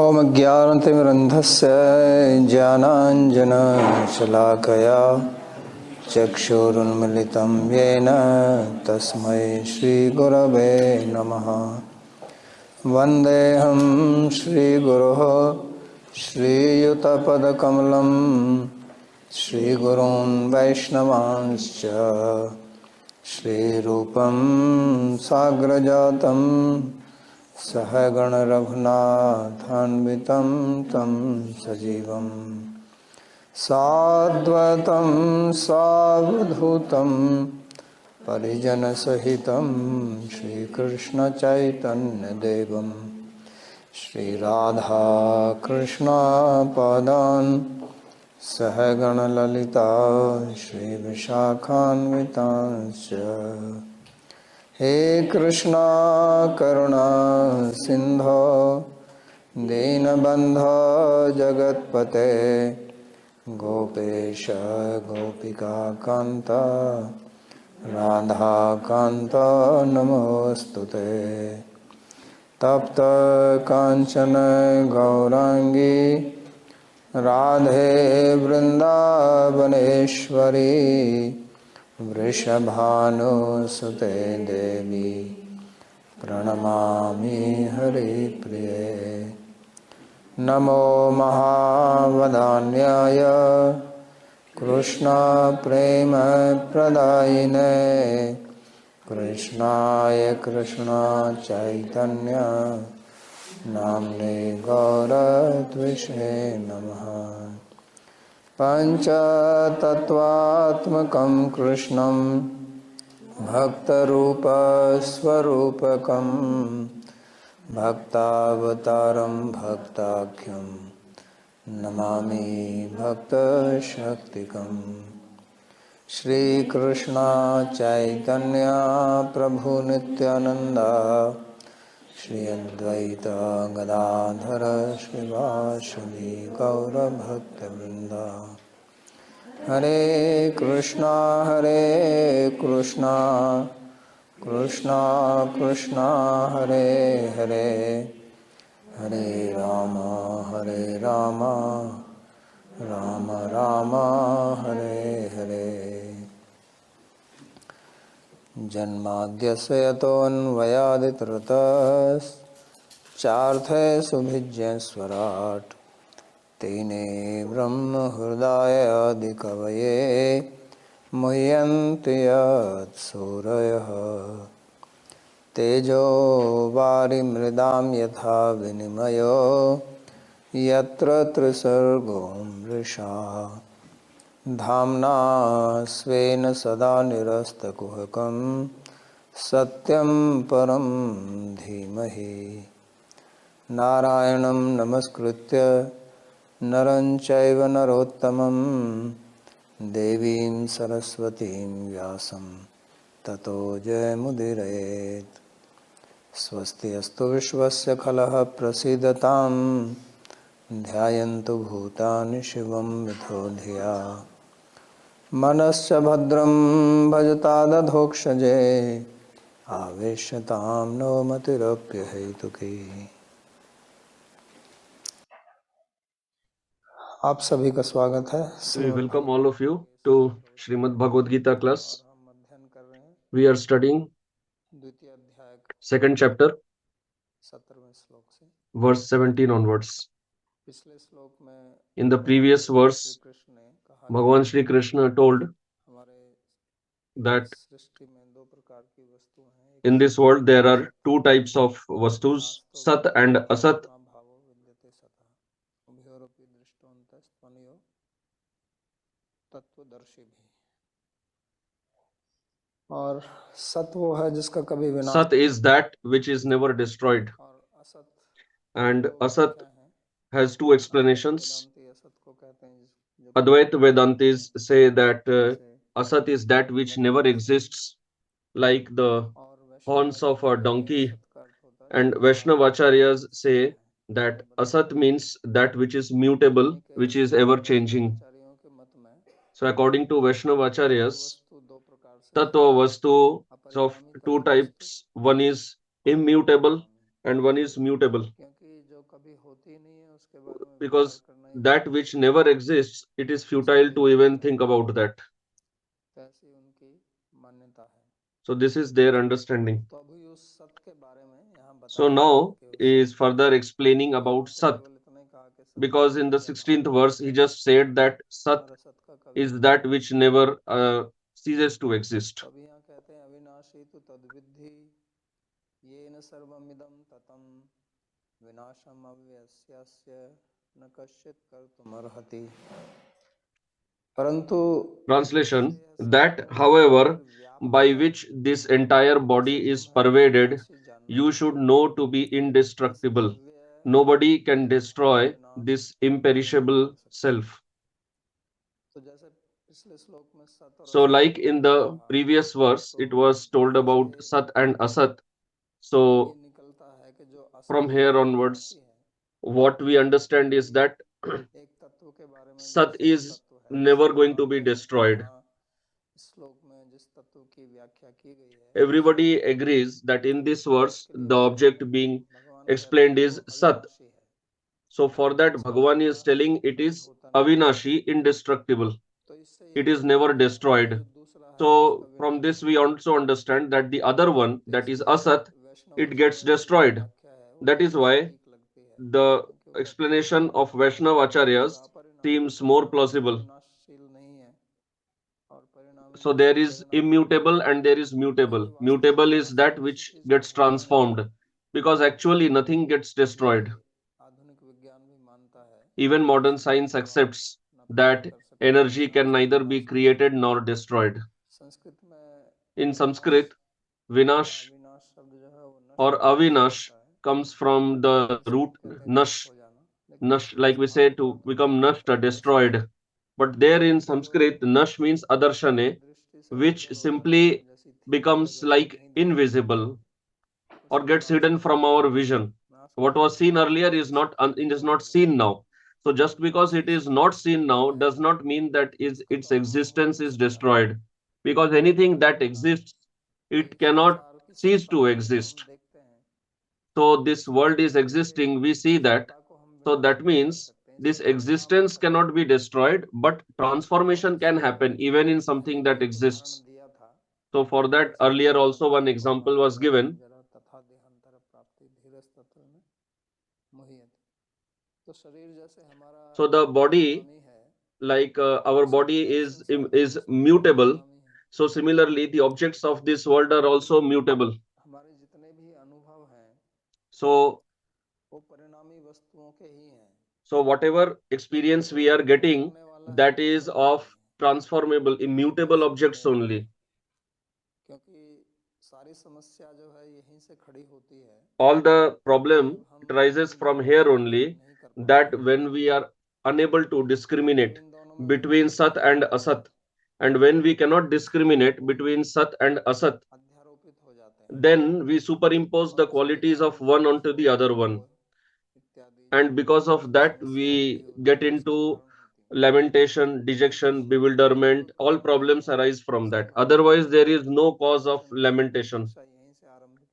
ॐ ज्ञानतिमिरन्धस्य ज्ञानाञ्जनशलाकया चक्षुरुन्मिलितं येन तस्मै श्रीगुरवे नमः। वन्देऽहं श्रीगुरोः श्रीयुतपदकमलं श्रीगुरून् वैष्णवांश्च श्रीरूपं साग्रजातं सहगण रघुनाथान्वितं तं सजीवं साद्वैतं सावधूतं परिजनसहितं श्रीकृष्णचैतन्यदेवं श्रीराधा कृष्णपादान् सहगण ललिता श्रीविशाखान्वितांश्च। हे कृष्णा करुणा सिंधो दीनबंधो जगत्पते गोपेश गोपिका कांत राधा कांत नमोस्तुते। तप्त कांचन गौरांगी राधे वृंदावनेश्वरी वृषभानुसुते देवी प्रणमामि हरिप्रिये। नमो महावदान्याय कृष्णप्रेमप्रदायिने कृष्णाय कृष्णचैतन्य नाम्ने गौरत्विषे नमः। पंचतत्वात्मकं कृष्णं भक्तरूपस्वरूपकं भक्तावतारं भक्ताख्यं नमामि भक्तशक्तिकं। श्रीकृष्ण चैतन्य प्रभु नित्यानंद श्री अद्वैत गदाधर श्रीवासुदेव गौरभक्तवृंद। हरे कृष्णा कृष्णा कृष्णा हरे हरे हरे राम राम राम हरे हरे। जन्माद्यस्य यतोऽन्वयादितरतश्चार्थे सुभिज्ञस्वराट् तेने ब्रह्महृदायादिकवये मुह्यन्ति यत्सूरयः। तेजो वारिमृदां यथा विनिमयो यत्र त्रिसर्गो मृषा धाम्ना स्वेन सदा निरस्तकुहकं सत्यं परं धीमहि। नारायणं नमस्कृत्य नरं चैव नरोत्तमं देवीं सरस्वतीं व्यासं ततो जयमुदीरयेत्। स्वस्ति अस्तु विश्वस्य खलः प्रसीदतां ध्यायन्तु भूतानि शिवं मिथो धिया। मनश्च भद्रं भजतादधोक्षजे आवेश्यतां नो मतिरप्यहेतुकी। आप सभी का स्वागत है। We welcome all of you to Śrīmad-Bhāgavata class. We are studying second chapter, verse 17 onwards. In the previous verse, Bhagavan Shri Krishna told that in this world there are two types of vastus, Sat and Asat. और सत वो है जिसका कभी विनाश। Sat is that which is never destroyed, and Asat has two explanations. Advaita Vedantis say that Asat is that which never exists, like the horns of a donkey, and Vaishnavacharyas say that Asat means that which is mutable, which is ever changing. So according to Vaishnavacharyas, Tattva Vastu of two types, one is immutable and one is mutable. because that which never exists, it is futile to even think about that. So this is their understanding. So now is further explaining about Sat, because in the 16th verse he just said that Sat is that which never ceases to exist. Translation: that, however, by which this entire body is pervaded, you should know to be indestructible. Nobody can destroy this imperishable self. So, like in the previous verse, it was told about Sat and Asat. So, from here onwards, what we understand is that Sat is never going to be destroyed. Everybody agrees that in this verse, the object being explained is Sat. So, for that, Bhagavan is telling it is Avinashi, indestructible. It is never destroyed. So, from this, we also understand that the other one, that is Asat, it gets destroyed. That is why the explanation of Vaishnav Acharyas seems more plausible. So there is immutable and there is mutable. Mutable is that which gets transformed, because actually nothing gets destroyed. Even modern science accepts that energy can neither be created nor destroyed. In Sanskrit, Vinash or Avinash comes from the root Nash. Nash, like we say, to become Nashta, destroyed. But there in Sanskrit, Nash means Adarshane, which simply becomes like invisible or gets hidden from our vision. What was seen earlier is not seen now. So just because it is not seen now does not mean that its existence is destroyed. Because anything that exists, it cannot cease to exist. So this world is existing, we see that. So that means this existence cannot be destroyed, but transformation can happen even in something that exists. So for that, earlier also one example was given. So the body, like our body is mutable. So similarly, the objects of this world are also mutable. So so whatever experience we are getting, that is of transformable, immutable objects only. All the problem it rises from here only, that when we are unable to discriminate between Sat and Asat, and when we cannot discriminate between Sat and Asat, then we superimpose the qualities of one onto the other one. And because of that, we get into lamentation, dejection, bewilderment. All problems arise from that. Otherwise, there is no cause of lamentation.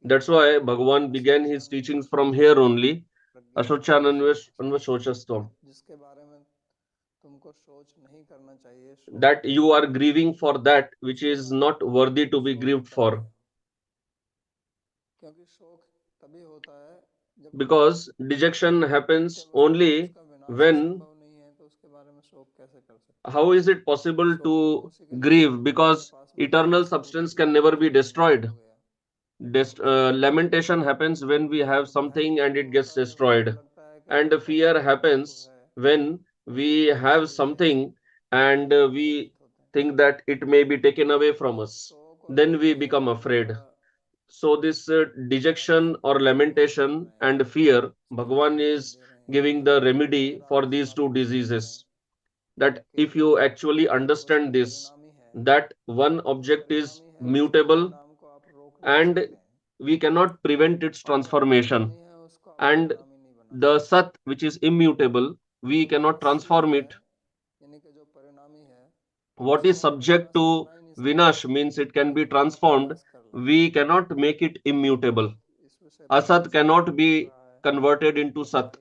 That's why Bhagavan began his teachings from here only. Ashochananvashocastvam. That you are grieving for that which is not worthy to be grieved for. Because dejection happens only when, how is it possible to grieve? Because eternal substance can never be destroyed. Lamentation happens when we have something and it gets destroyed. And fear happens when we have something and we think that it may be taken away from us. Then we become afraid. So this dejection or lamentation and fear, Bhagavan is giving the remedy for these two diseases. That if you actually understand this, that one object is mutable and we cannot prevent its transformation, and the Sat, which is immutable, we cannot transform it. What is subject to Vinash means it can be transformed. We cannot make it immutable. Asat cannot be converted into Sat.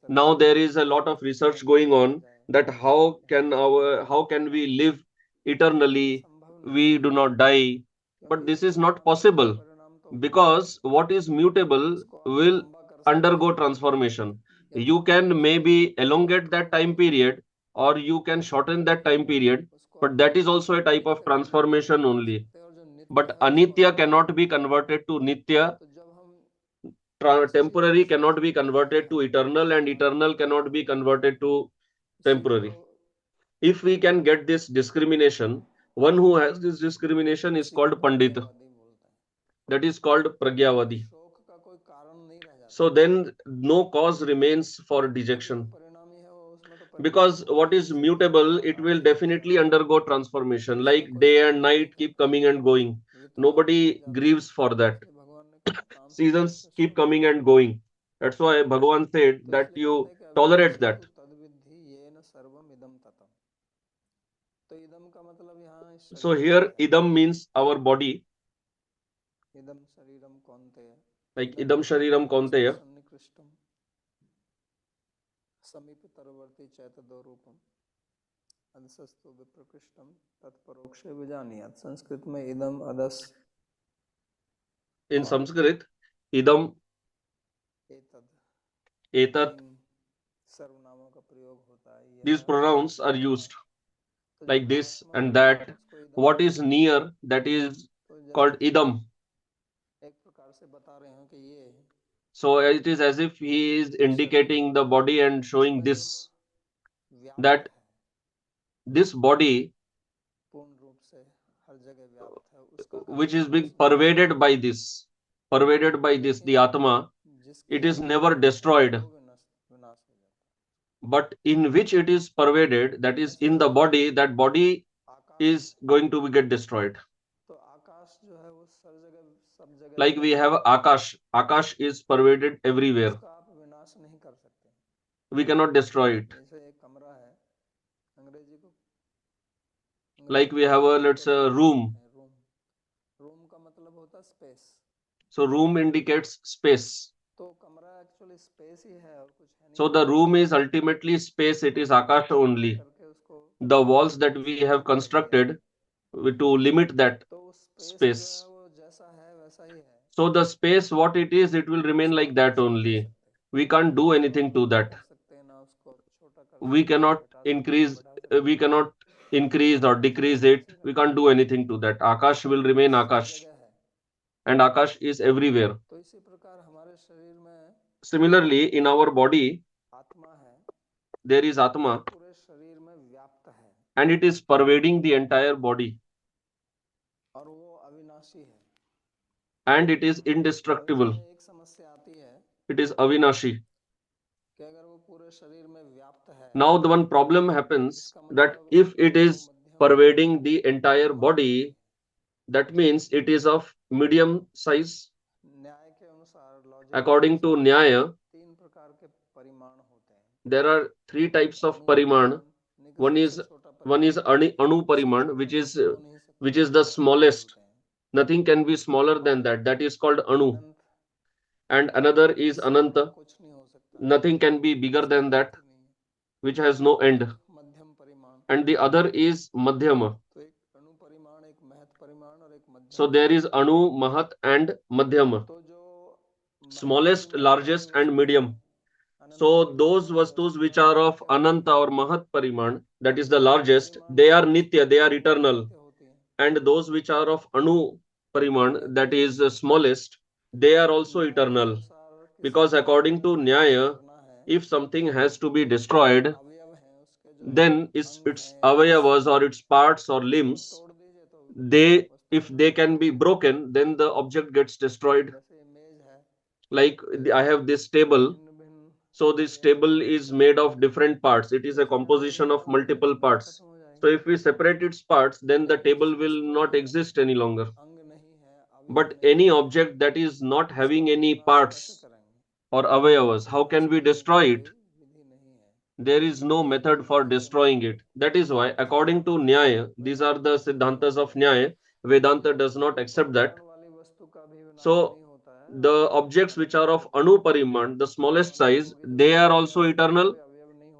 Now there is a lot of research going on that how can we live eternally, we do not die. But this is not possible, because what is mutable will undergo transformation. You can maybe elongate that time period, or you can shorten that time period, but that is also a type of transformation only. But anitya cannot be converted to nitya, temporary cannot be converted to eternal, and eternal cannot be converted to temporary. If we can get this discrimination, one who has this discrimination is called Pandit. That is called Pragyavadi. So then no cause remains for dejection. Because what is mutable, it will definitely undergo transformation. Like day and night keep coming and going. Nobody grieves for that. Seasons keep coming and going. That's why Bhagavan said that you tolerate that. So here idam means our body, like idam shariram kaunteya. Sanskrit में इदम अदस, In Sanskrit, idam, etat, सर्वनामों का प्रयोग होता है. these pronouns are used like this and that. What is near, that is called idam. एक प्रकार से बता रहे हैं कि ये, So it is as if he is indicating the body and showing this, that this body पूर्ण रूप से हर जगह व्याप्त है, उसका which is being pervaded by this, the Atma, it is never destroyed. But in which it is pervaded, that is in the body, that body is going to get destroyed. तो आकाश जो है वो सब जगह Like we have Akash. Akash is pervaded everywhere. उसका आप विनाश नहीं कर सकते. We cannot destroy it. जैसे एक कमरा है, अंग्रेजी को, Like we have a, let's say, room. Room का मतलब होता है space. So room indicates space. तो कमरा एक्चुअली स्पेस ही है और कुछ है नहीं. So the room is ultimately space. It is Akash only. करके उसको, The walls that we have constructed to limit that तो उस space. जो है वो जैसा है वैसा ही है. So the space, what it is, it will remain like that only. We can't do anything to that. We cannot increase, or decrease it. We can't do anything to that. Akash will remain Akash, and Akash is everywhere. तो इसी प्रकार हमारे शरीर में Similarly, in our body, आत्मा है, there is Atma, पूरे शरीर में व्याप्त है, and it is pervading the entire body, और वो अविनाशी है. and it is indestructible. एक समस्या आती है It is Avinashi. कि अगर वो पूरे शरीर में व्याप्त है, Now the one problem happens that if it is pervading the entire body, that means it is of medium size. न्याय के अनुसार, लॉजिक, According to Nyaya, तीन प्रकार के परिमाण होते हैं. there are three types of pariman. One is anu pariman, which is the smallest. Nothing can be smaller than that. That is called anu. And another is ananta. Nothing can be bigger than that, which has no end. मध्यम परिमाण. And the other is madhyama. तो एक अणु परिमाण, एक महत परिमाण और एक मध्यम. So there is anu, mahat, and madhyama. तो जो Smallest, largest, and medium. So those vastus which are of ananta or mahat pariman, that is the largest, they are nitya, they are eternal. And those which are of anu pariman, that is the smallest, they are also eternal. Because according to Nyaya, if something has to be destroyed, then its avayavas or its parts or limbs, if they can be broken, then the object gets destroyed. Like I have this table. So this table is made of different parts. It is a composition of multiple parts. So if we separate its parts, then the table will not exist any longer. But any object that is not having any parts or avayavas, how can we destroy it? There is no method for destroying it. That is why, according to Nyaya, these are the Siddhantas of Nyaya, Vedanta does not accept that. So the objects which are of Anu Pariman, the smallest size, they are also eternal,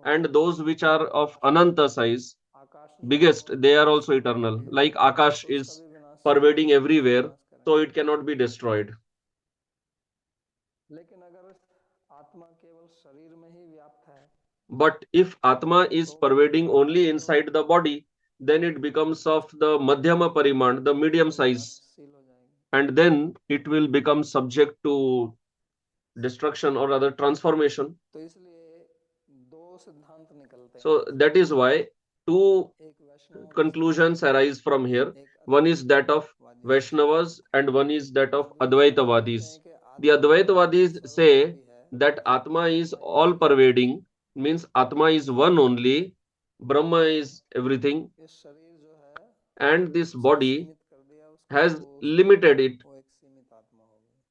and those which are of Ananta size, biggest, they are also eternal. Like Akash is pervading everywhere, so it cannot be destroyed. But if Atma is pervading only inside the body, then it becomes of the Madhyama Pariman, the medium size, and then it will become subject to destruction or other transformation. So that is why two conclusions arise from here. One is that of Vaishnavas and one is that of Advaitavadis. The Advaitavadis say that Atma is all pervading, means Atma is one only, Brahma is everything, and this body has limited it.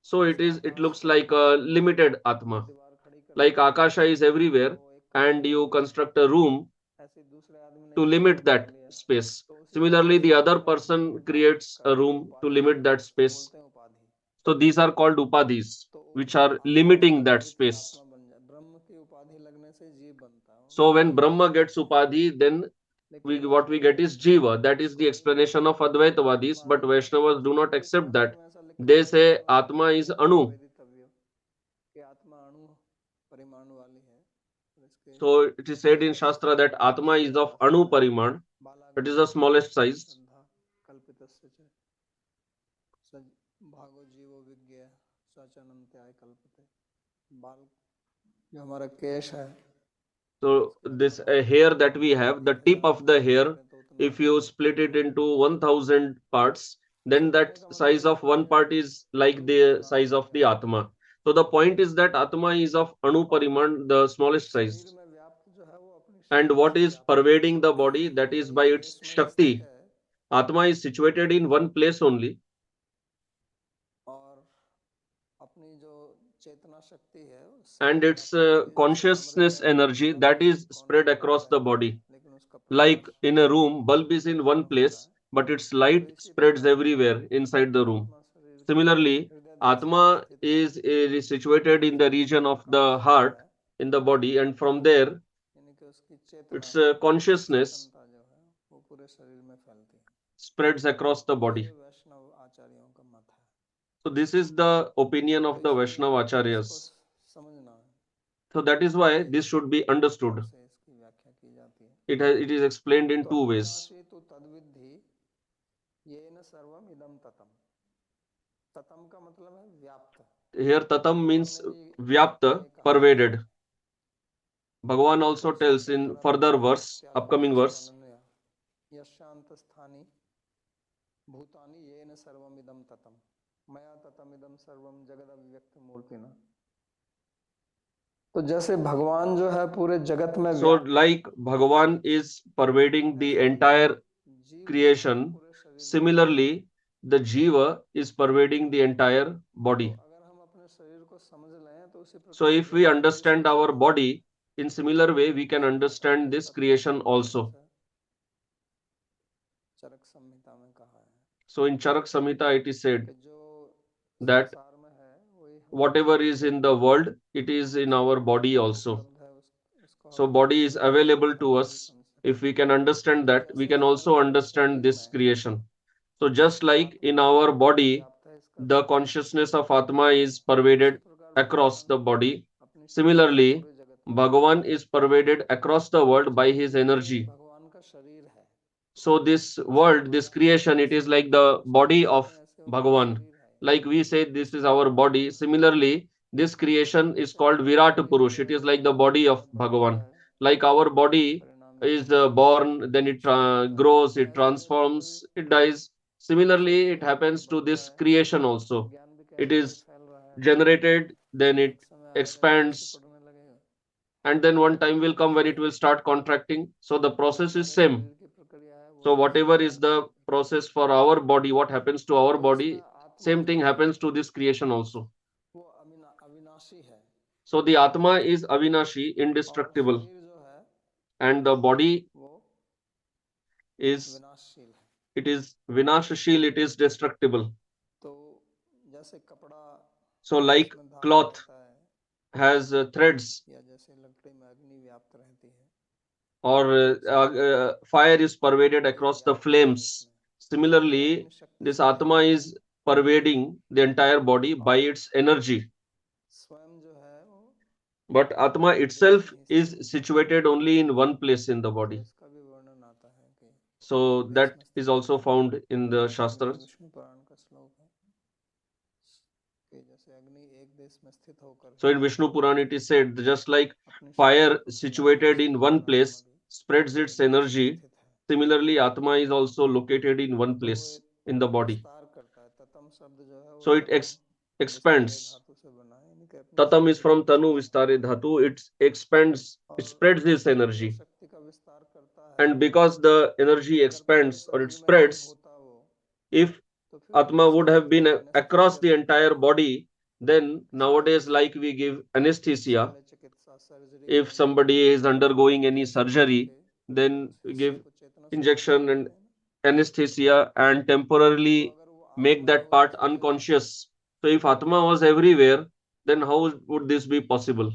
So it looks like a limited Atma. Like Akasha is everywhere, and you construct a room to limit that space. Similarly, the other person creates a room to limit that space. So these are called upadhis, which are limiting that space. So when Brahma gets upadhi, then what we get is Jiva. That is the explanation of Advaitavadis, but Vaishnavas do not accept that. They say Atma is Anu. So it is said in Shastra that Atma is of Anu Pariman. It is the smallest size. So this hair that we have, the tip of the hair, if you split it into 1000 parts, then that size of one part is like the size of the Atma. So the point is that Atma is of Anu Pariman, the smallest size. And what is pervading the body? That is by its Shakti. Atma is situated in one place only. And its consciousness energy that is spread across the body. Like in a room, bulb is in one place, but its light spreads everywhere inside the room. Similarly, Atma is situated in the region of the heart in the body, and from there, its consciousness spreads across the body. So this is the opinion of the Vaishnava Acharyas. So that is why this should be understood. It is explained in two ways. Here tatam means vyapta, pervaded. Bhagavan also tells in further verse, upcoming verse, तो जैसे भगवान जो है पूरे जगत में so like Bhagavan is pervading the entire creation, similarly the Jiva is pervading the entire body. So if we understand our body in similar way, we can understand this creation also. So in Charak Samhita it is said that whatever is in the world, it is in our body also. So body is available to us. If we can understand that, we can also understand this creation. So just like in our body, the consciousness of Atma is pervaded across the body. Similarly, Bhagavan is pervaded across the world by his energy. So this world, this creation, it is like the body of Bhagavan. Like we say, this is our body. Similarly, this creation is called Virat Purush. It is like the body of Bhagavan. Like our body is born, then it grows, it transforms, it dies. Similarly, it happens to this creation also. It is generated, then it expands, and then one time will come when it will start contracting. So the process is same. So whatever is the process for our body, what happens to our body, same thing happens to this creation also. So the Atma is Avinashi, indestructible, and the body is, it is Vinashashil, it is destructible. So like cloth has threads, or fire is pervaded across the flames. Similarly, this Atma is pervading the entire body by its energy. But Atma itself is situated only in one place in the body. So that is also found in the Shastras. So in Vishnu Puran it is said, just like fire situated in one place spreads its energy, similarly Atma is also located in one place in the body. So it expands. Tatam is from Tanu Vistare Dhatu. It expands, it spreads this energy. And because the energy expands or it spreads, if Atma would have been across the entire body, then nowadays, like we give anesthesia, if somebody is undergoing any surgery, then we give injection and anesthesia and temporarily make that part unconscious. So if Atma was everywhere, then how would this be possible?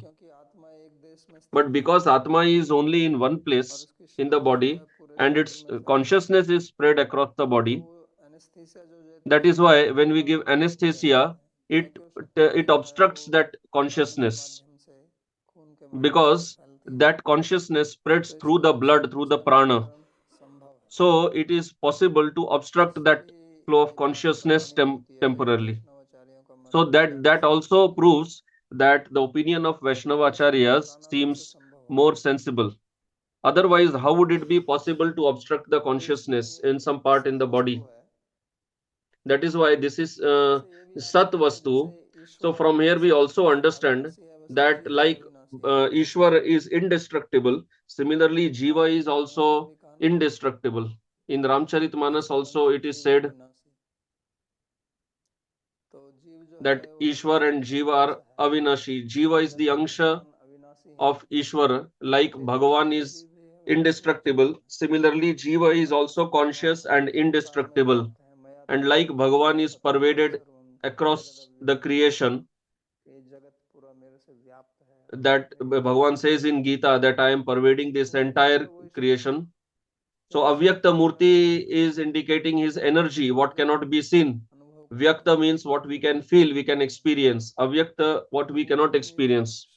But because Atma is only in one place in the body and its consciousness is spread across the body, that is why when we give anesthesia, it obstructs that consciousness, because that consciousness spreads through the blood, through the prana. So it is possible to obstruct that flow of consciousness temporarily. So that also proves that the opinion of Vaishnavacharyas seems more sensible. Otherwise, how would it be possible to obstruct the consciousness in some part in the body? That is why this is Sat Vastu. So from here we also understand that like Ishwar is indestructible, similarly Jiva is also indestructible. In Ramcharitmanas also it is said that Ishwar and Jiva are avinashi. Jiva is the Angsha of Ishwar, like Bhagavan is indestructible. Similarly, Jiva is also conscious and indestructible. And like Bhagavan is pervaded across the creation, that Bhagavan says in Gita that I am pervading this entire creation. So Avyakta Murti is indicating his energy, what cannot be seen. Vyakta means what we can feel, we can experience. Avyakta, what we cannot experience.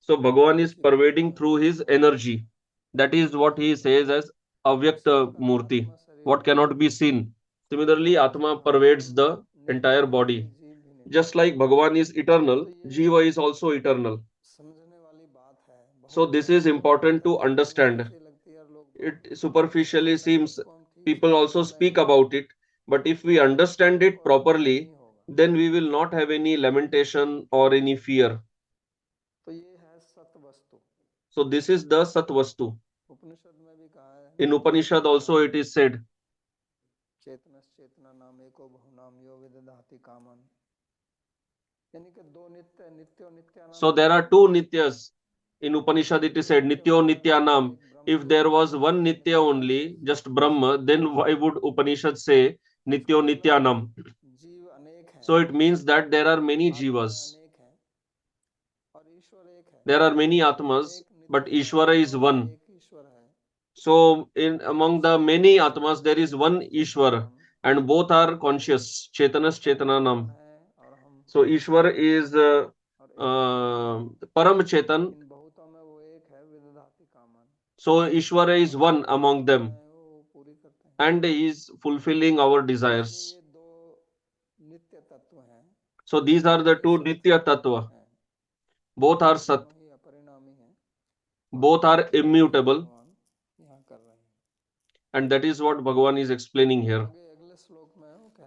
So Bhagavan is pervading through his energy. That is what he says as Avyakta Murti, what cannot be seen. Similarly, Atma pervades the entire body. Just like Bhagavan is eternal, Jiva is also eternal. So this is important to understand. It superficially seems people also speak about it, but if we understand it properly, then we will not have any lamentation or any fear. So this is the Satvastu. In Upanishad also it is said. So there are two Nityas. In Upanishad it is said Nityo Nityanam. If there was one Nitya only, just Brahma, then why would Upanishad say Nityo Nityanam? So it means that there are many Jivas. There are many Atmas, but Ishvara is one. So in among the many Atmas, there is one Ishvara, and both are conscious. Chetanas Chetananam. So Ishvara is Param Chetan. So Ishvara is one among them, and he is fulfilling our desires. So these are the two Nitya Tattva. Both are Sat. Both are immutable. And that is what Bhagavan is explaining here.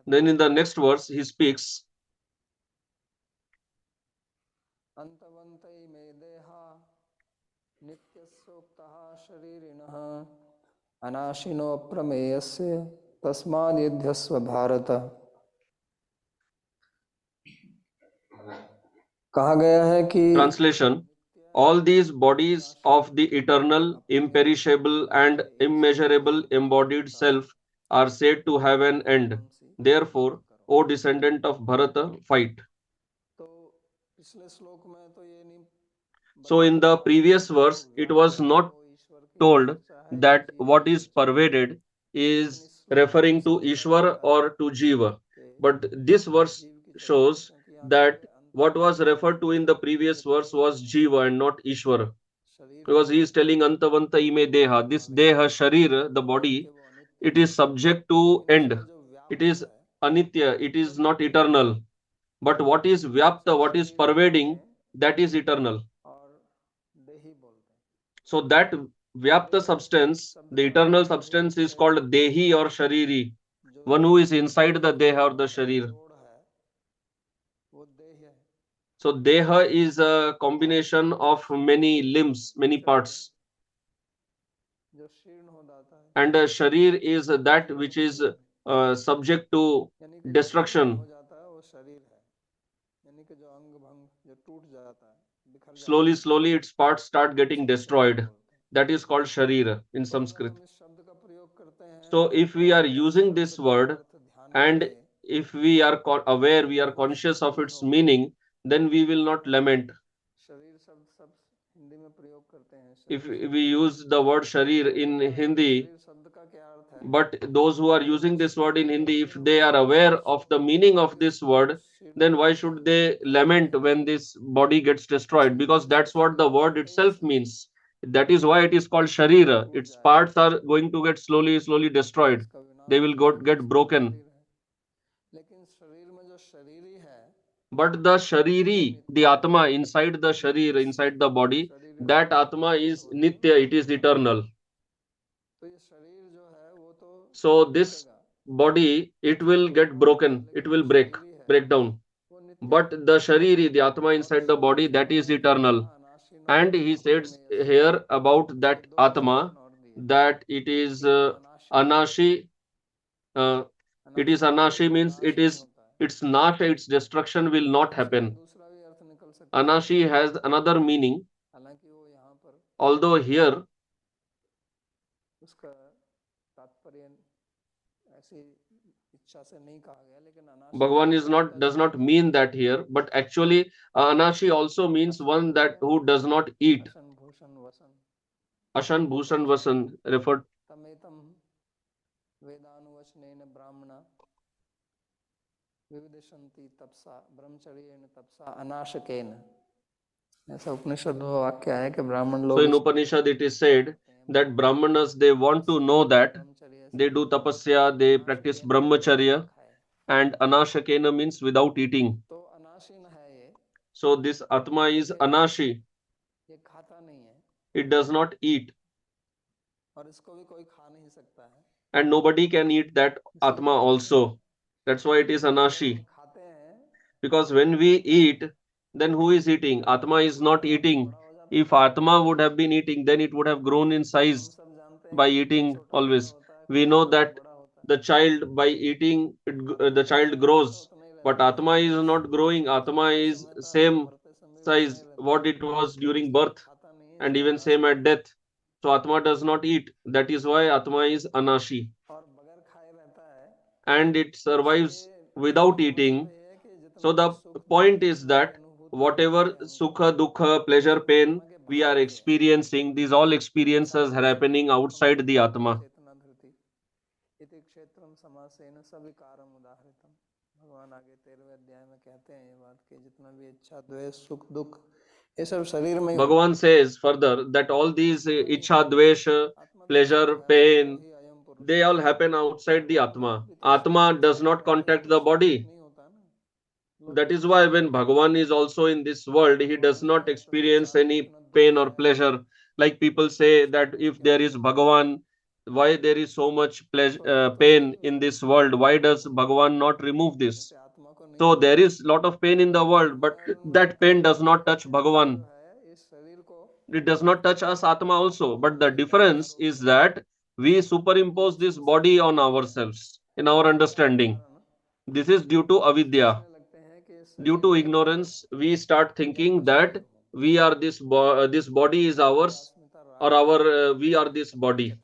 Then in the next verse, he speaks. अनाशिनो प्रमेयस्य तस्माद्युध्यस्व Bharat. कहा गया है कि Translation: all these bodies of the eternal, imperishable, and immeasurable embodied self are said to have an end. Therefore, O descendant of Bharata, fight. So in the previous verse, it was not told that what is pervaded is referring to Ishvara or to Jiva. But this verse shows that what was referred to in the previous verse was Jiva and not Ishvara. Because he is telling Antavanta ime deha. This deha, sharir, the body, it is subject to end. It is anitya, it is not eternal. But what is vyapta, what is pervading, that is eternal. So that vyapta substance, the eternal substance, is called dehi or shariri, one who is inside the deha or the sharir. So deha is a combination of many limbs, many parts. And sharir is that which is subject to destruction. Slowly, its parts start getting destroyed. That is called sharira in Sanskrit. So if we are using this word and if we are aware, we are conscious of its meaning, then we will not lament. If we use the word sharir in Hindi, but those who are using this word in Hindi, if they are aware of the meaning of this word, then why should they lament when this body gets destroyed? Because that's what the word itself means. That is why it is called sharira. Its parts are going to get slowly destroyed. They will get broken. But the shariri, the atma inside the sharir, inside the body, that atma is nitya, it is eternal. So this body, it will get broken, it will break down. But the shariri, the atma inside the body, that is eternal. And he says here about that atma that it is anashi. Uh, it is anashi means its nasha, its destruction will not happen. Anashi has another meaning, although here Bhagavan is not does not mean that here, but actually anashi also means one that who does not eat. Ashan Bhushan Vasan referred. ऐसा उपनिषद में वाक्य है कि ब्राह्मण So लोग in Upanishad it is said that Brahmanas, they want to know that they do tapasya, they practice brahmacharya, and anashakena means without eating. So this atma is anashi. It does not eat. And nobody can eat that atma also. That's why it is anashi. Because when we eat, then who is eating? Atma is not eating. If Atma would have been eating, then it would have grown in size by eating always. We know that the child, by eating, the child grows. But Atma is not growing. Atma is same size what it was during birth and even same at death. So Atma does not eat. That is why Atma is Anashi. And it survives without eating. So the point is that whatever sukha, dukha, pleasure, pain we are experiencing, these all experiences are happening outside the Atma. Bhagavan says further that all these ichha, dvesha, pleasure, pain, they all happen outside the Atma. Atma does not contact the body. That is why when Bhagavan is also in this world, he does not experience any pain or pleasure. Like people say that if there is Bhagavan, why there is so much pleasure, pain in this world? Why does Bhagavan not remove this? So there is lot of pain in the world, but that pain does not touch Bhagavan. It does not touch us Atma also. But the difference is that we superimpose this body on ourselves in our understanding. This is due to avidya. Due to ignorance, we start thinking that we are this body is ours, or our we are this body.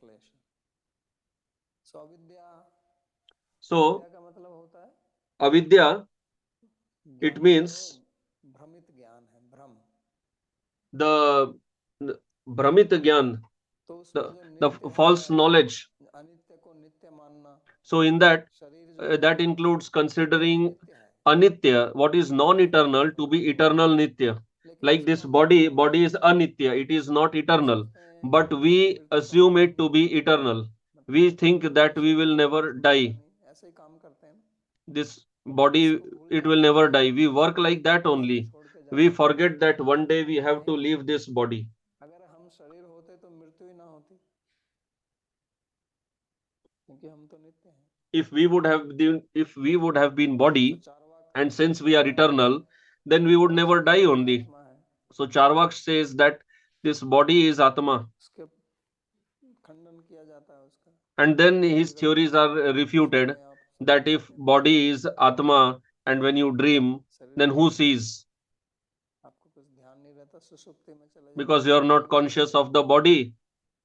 So Avidya, it means the Brahmit Gyan, the false knowledge. So in that, that includes considering anitya, what is non-eternal, to be eternal nitya. Like this body is anitya, it is not eternal, but we assume it to be eternal. We think that we will never die. This body, it will never die. We work like that only. We forget that one day we have to leave this body. If we would have been body, and since we are eternal, then we would never die only. So Charvak says that this body is Atma. And then his theories are refuted that if body is Atma and when you dream, then who sees? Because you are not conscious of the body.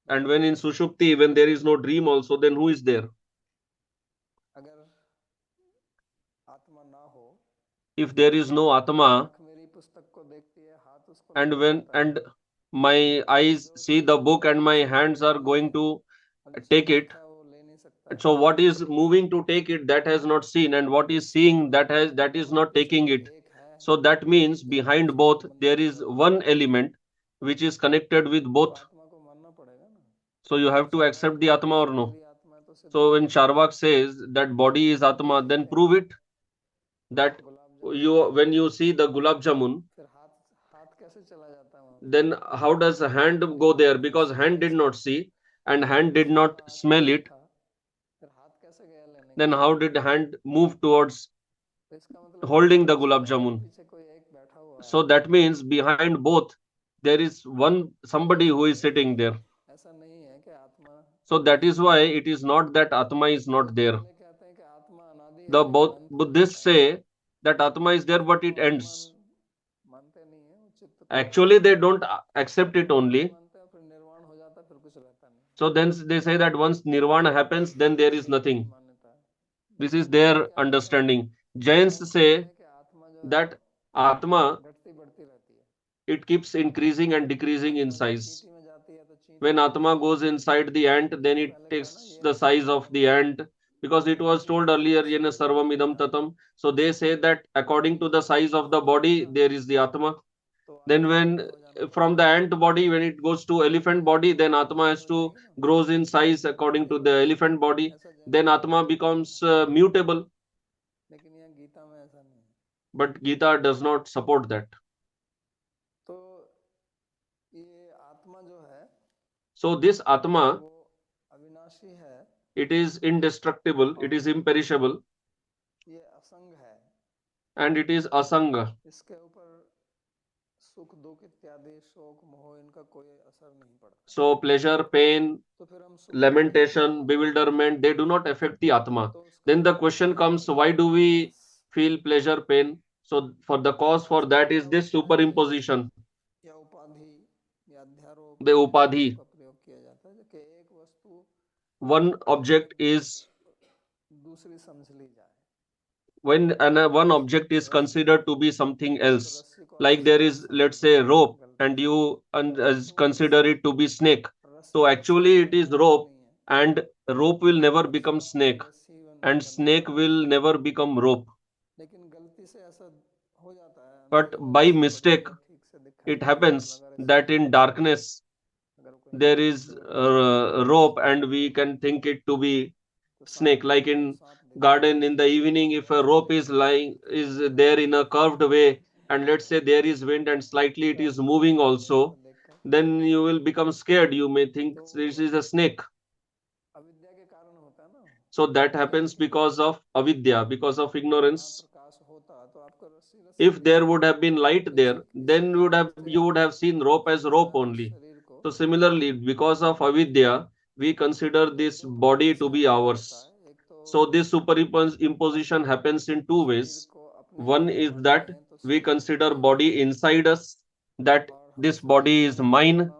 And when in Sushupti, when there is no dream also, then who is there? If there is no Atma, and my eyes see the book and my hands are going to take it, so what is moving to take it, that has not seen, and what is seeing, that is not taking it. So that means behind both there is one element which is connected with both. So you have to accept the Atma or no. So when Charvak says that body is Atma, then prove it, that when you see the gulab jamun, then how does a hand go there? Because hand did not see and hand did not smell it. Then how did hand move towards holding the gulab jamun? So that means behind both there is somebody who is sitting there. So that is why it is not that Atma is not there. The both Buddhists say that Atma is there, but it ends. Actually, they don't accept it only. So then they say that once nirvana happens, then there is nothing. This is their understanding. Jains say that Atma, it keeps increasing and decreasing in size. When Atma goes inside the ant, then it takes the size of the ant, because it was told earlier, Yena sarvam idam tatam. So they say that according to the size of the body, there is the Atma. Then when from the ant body, when it goes to elephant body, then Atma has to grows in size according to the elephant body. Then Atma becomes mutable. But Gita does not support that. So this Atma, it is indestructible, it is imperishable, and it is asanga. So pleasure, pain, lamentation, bewilderment, they do not affect the Atma. Then the question comes, why do we feel pleasure, pain? So for the cause for that is this superimposition, the upadhi. One object is, when one object is considered to be something else, like there is, let's say, rope, and you consider it to be snake. So actually it is rope, and rope will never become snake, and snake will never become rope. But by mistake, it happens that in darkness there is a rope and we can think it to be snake. Like in garden in the evening, if a rope is there in a curved way, and let's say there is wind and slightly it is moving also, then you will become scared. You may think this is a snake. So that happens because of avidya, because of ignorance. If there would have been light there, then you would have seen rope as rope only. So similarly, because of avidya, we consider this body to be ours. So this superimposition happens in two ways. One is that we consider body inside us, that this body is mine,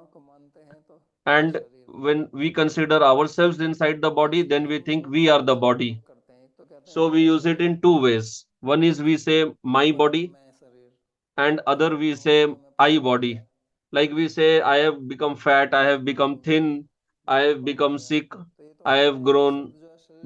and when we consider ourselves inside the body, then we think we are the body. So we use it in two ways. One is we say my body, मैं शरीर, and other we say I body. Like we say, I have become fat, I have become thin, I have become sick, I have grown,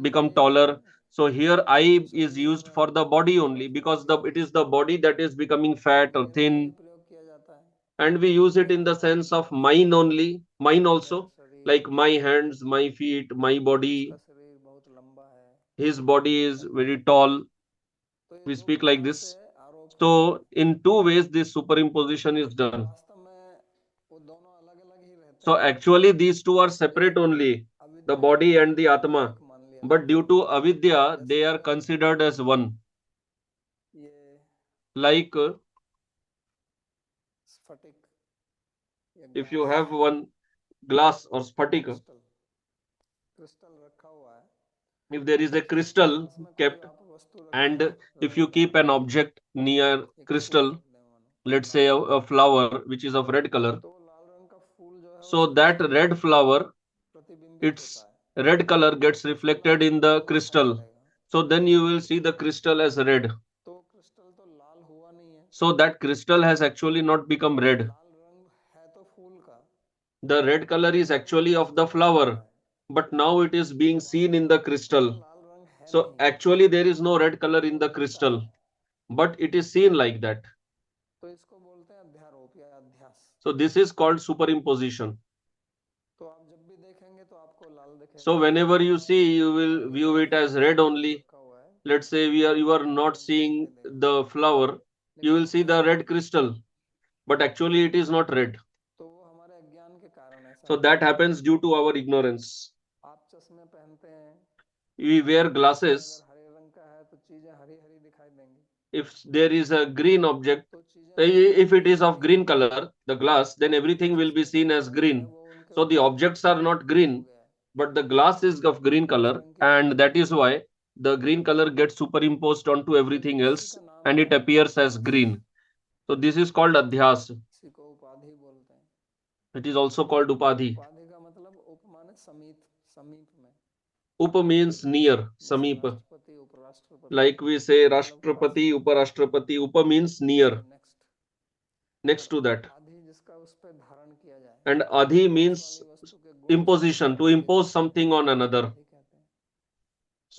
become taller. So here I is used for the body only because it is the body that is becoming fat or thin, प्रयोग किया जाता है, and we use it in the sense of mine only, mine also, like my hands, my feet, my body, शरीर बहुत लंबा है, his body is very tall. तो ये We दो speak like प्रकार से this. आरोप है, So in two ways this superimposition is done. वास्तव में वो दोनों अलग अलग ही रहते So हैं, actually these two are separate only, the अविद्या body and the को Atma. एक मान लिया But जाता due है, to avidya, they are considered as one. ये Like स्फटिक या if you glass, have one glass or sphatic, crystal, crystal रखा हुआ है, if there is a और crystal पास में कोई kept, आप वस्तु रख and दें, if you keep an object near एक फूल crystal, रख दें मानो, let's say a flower which is of red color, तो लाल रंग का फूल जो है उस so that क्रिस्टल red में flower, प्रतिबिंबित होता its है, red color gets तो उसको लाल reflected in रंग का the वो दिखाई crystal. पड़ेगा, So then you will see the crystal as red. तो क्रिस्टल तो लाल हुआ नहीं है, So that crystal has actually not become red. लाल रंग है तो फूल का, The red color is actually of the flower, but now it is being seen in the crystal में crystal. लाल रंग है So नहीं, actually there is no red color लेकिन in वो the दिखता crystal, है, but it is seen like that. तो इसको बोलते हैं अध्यारोप या अध्यास। So this is called superimposition. तो आप जब भी देखेंगे तो आपको लाल दिखेगा, So whenever you मान see, you मान will लीजिए view it कि as पास red में फूल only. रखा हुआ है, Let's say you are not लाल नहीं seeing दिखाई देगा, the flower, you लेकिन will वो see है, the red crystal, but actually it is not red. तो वो हमारे अज्ञान के कारण ऐसा So होता that है। happens due to our ignorance. आप चश्मे पहनते हैं, We wear चश्मे glasses. अगर हरे रंग का है तो चीजें हरी हरी दिखाई देंगी, If there is a green object, तो चीजें हरी if हरी it is दिखनी of ही green नहीं है, color, the glass, then everything will be चश्मे का seen as रंग जो है green. वो उनके So the ऊपर objects are not हो green, गया है, but the glass is of green उस color, रंग की and दिखाई that देती is है, why the green color gets superimposed onto तो everything इसी else का नाम and है it appears as अध्यास, green. So this is called adhyas. इसी को उपाधि बोलते हैं। It is also called upadhi. उपाधि का मतलब उप माने समीप, समीप में, Up means near, जैसे sameep. राष्ट्रपति उपराष्ट्रपति, Like we say मतलब पास Rashtrapati, में, Uparashtrapati. Upa means उसके near, नेक्स्ट, next और to that. आधि जिसका उस पे धारण किया जाए, And adhi पास means वाली वस्तु के गुण उस पे imposition, to धारण किए impose जाते हैं, something on उसको another. उपाधि कहते हैं।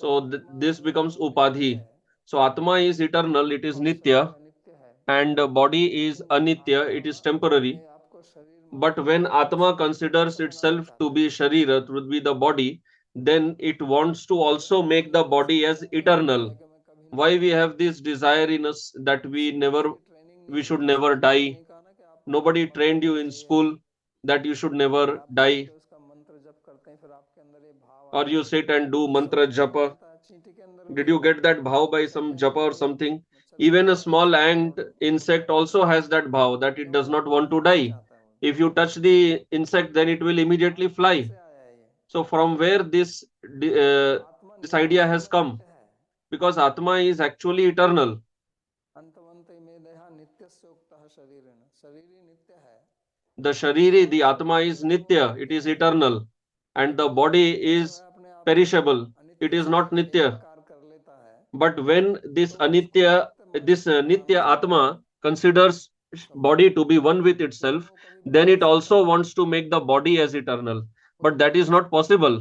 तो So आत्मा this जो है becomes वो नित्य upadhi. है, So Atma is eternal, it is और शरीर nitya, अनित्य है, and body is लेकिन वो anitya, आत्मा it is अपने temporary. आप को शरीर But मानकर when अपने Atma शरीर को considers नित्य बनाना itself to चाहता be है, Sharira, to be the body, then it wants to also जैसे make हमारे the अंदर body as डिजायर होता eternal. है कि मैं कभी ना Why we मरूं, have this desire in us that किसी ने उसकी ट्रेनिंग नहीं we दी, should किसी never ने आपको die? नहीं कहा ना कि आपको Nobody मरना trained you नहीं in चाहिए, school that you should और never आप बैठ die, के उसका मंत्र जप करते हैं, फिर आपके अंदर ये भाव or आता you है, sit and do उससे mantra मच्छर नहीं japa. आता है, चींटी के अंदर Did भी you get that bhav by मच्छर some कहीं japa or दौड़े, something? मच्छर कहीं Even a दौड़े small उसको भी ant, दौड़ना insect पड़ता है, also has that bhav that it क्यों? does not वो want to मरना नहीं die. चाहता है, वो If you touch the insect, then it will immediately कहाँ fly. से आया है ये? So from where आत्मा this नित्य idea has come? सर्वनित्य है, Because Atma is actually eternal. अंतवंत में देहा नित्यस्य उक्तः शरीरेण, शरीर ही नित्य है, The Shariri, the मनुष्य Atma का is जो है वो Nitya, it नित्य is है, eternal. And the लेकिन वो body नित्य जो is है अपने आप को perishable. It अनित्य is से not Nitya. एकाकार कर लेता है, But when this तो उसको Anitya, नित्य this बनाना Nitya चाहता है, Atma considers स्वभाव body to be one with लेकिन itself, वो कभी बन then नहीं it सकता, also wants to make the body as eternal. वो But that बन is नहीं not सकता। possible.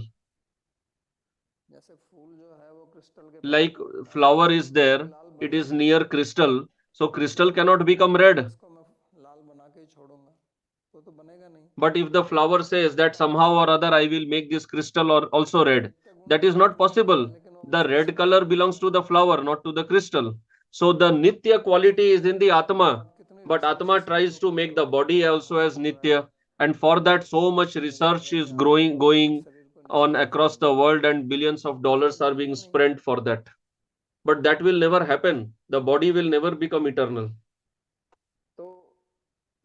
जैसे फूल जो है वो क्रिस्टल के पास Like में होता है, flower लेकिन is कभी there, लाल बन it नहीं is सकता, near crystal, so क्योंकि crystal अगर cannot आपने become कहा कि red. इसको मैं लाल बना के ही छोड़ूंगा, तो बनेगा नहीं, But if the flower says that somehow or other I will make this crystal or also वो red, नित्य गुण that तो is not आत्मा में possible. है, लेकिन वो The उसका red color स्वभाव नहीं belongs to है, the flower, not to the crystal. So the Nitya quality is in the चाहे Atma, आप कितनी but रिसर्च Atma इसके tries to ऊपर make the करो कि body कैसे also होगा, as जो है Nitya. And for that, so much लेकिन research हमें is ध्यान रखना है कि going शरीर को on नित्य across बनाना the है, world, and billions of क्योंकि वो dollars are being बनेगा नहीं, spent for that. But that will never happen. The body will never become eternal. तो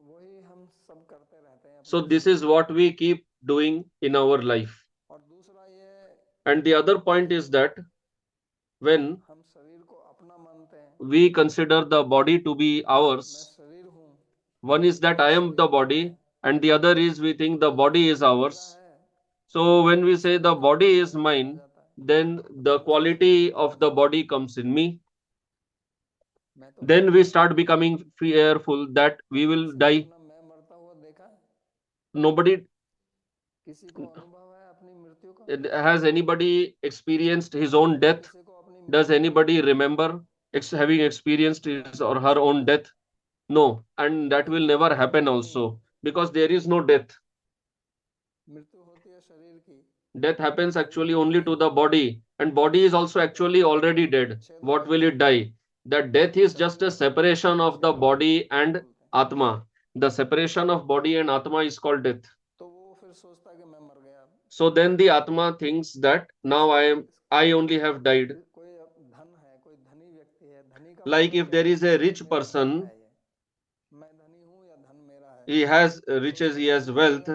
वही हम सब करते रहते हैं So अपने this जीवन is में। what we keep doing in our life. और दूसरा ये And the other point कि is that when हम शरीर को अपना मानते हैं, we consider the body to be मैं ours, शरीर हूँ, one is that मेरा I am the शरीर मन है, body, and the other is we think the तो ये body is शरीर मेरा ours. है, So when we तो say the शरीर का body is अभिमान आ mine, जाता है, then the quality of the body comes in me. Then we start becoming fearful that we will die. Nobody has anybody experienced his own death? Does anybody remember having experienced his or her own death? No, and that will never happen also because there is no death. Death happens actually only to the body, and body is also actually already dead. What will it die? That death is just a separation of the body and Atma. The separation of body and Atma is called death. So then the Atma thinks that now I only have died. Like if there is a rich person, he has riches, he has wealth.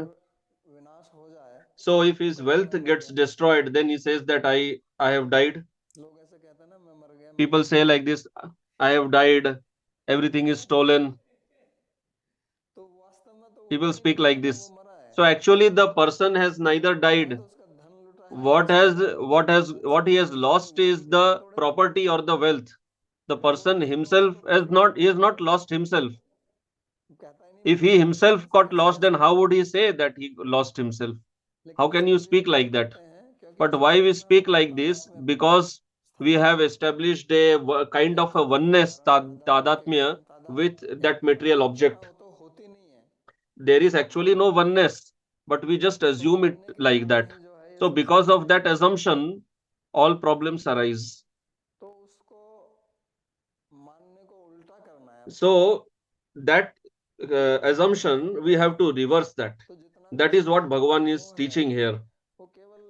So if his wealth gets destroyed, then he says that I have died. People say like this, I have died, everything is stolen. People speak like this. So actually the person has neither died. What he has lost is the property or the wealth. The person himself he has not lost himself. If he himself got lost, then how would he say that he lost himself? How can you speak like that? But why we speak like this? Because we have established a kind of a oneness, tadatmya, with that material object. There is actually no oneness, but we just assume it like that. So because of that assumption, all problems arise. So that assumption, we have to reverse that. That is what Bhagavan is teaching here.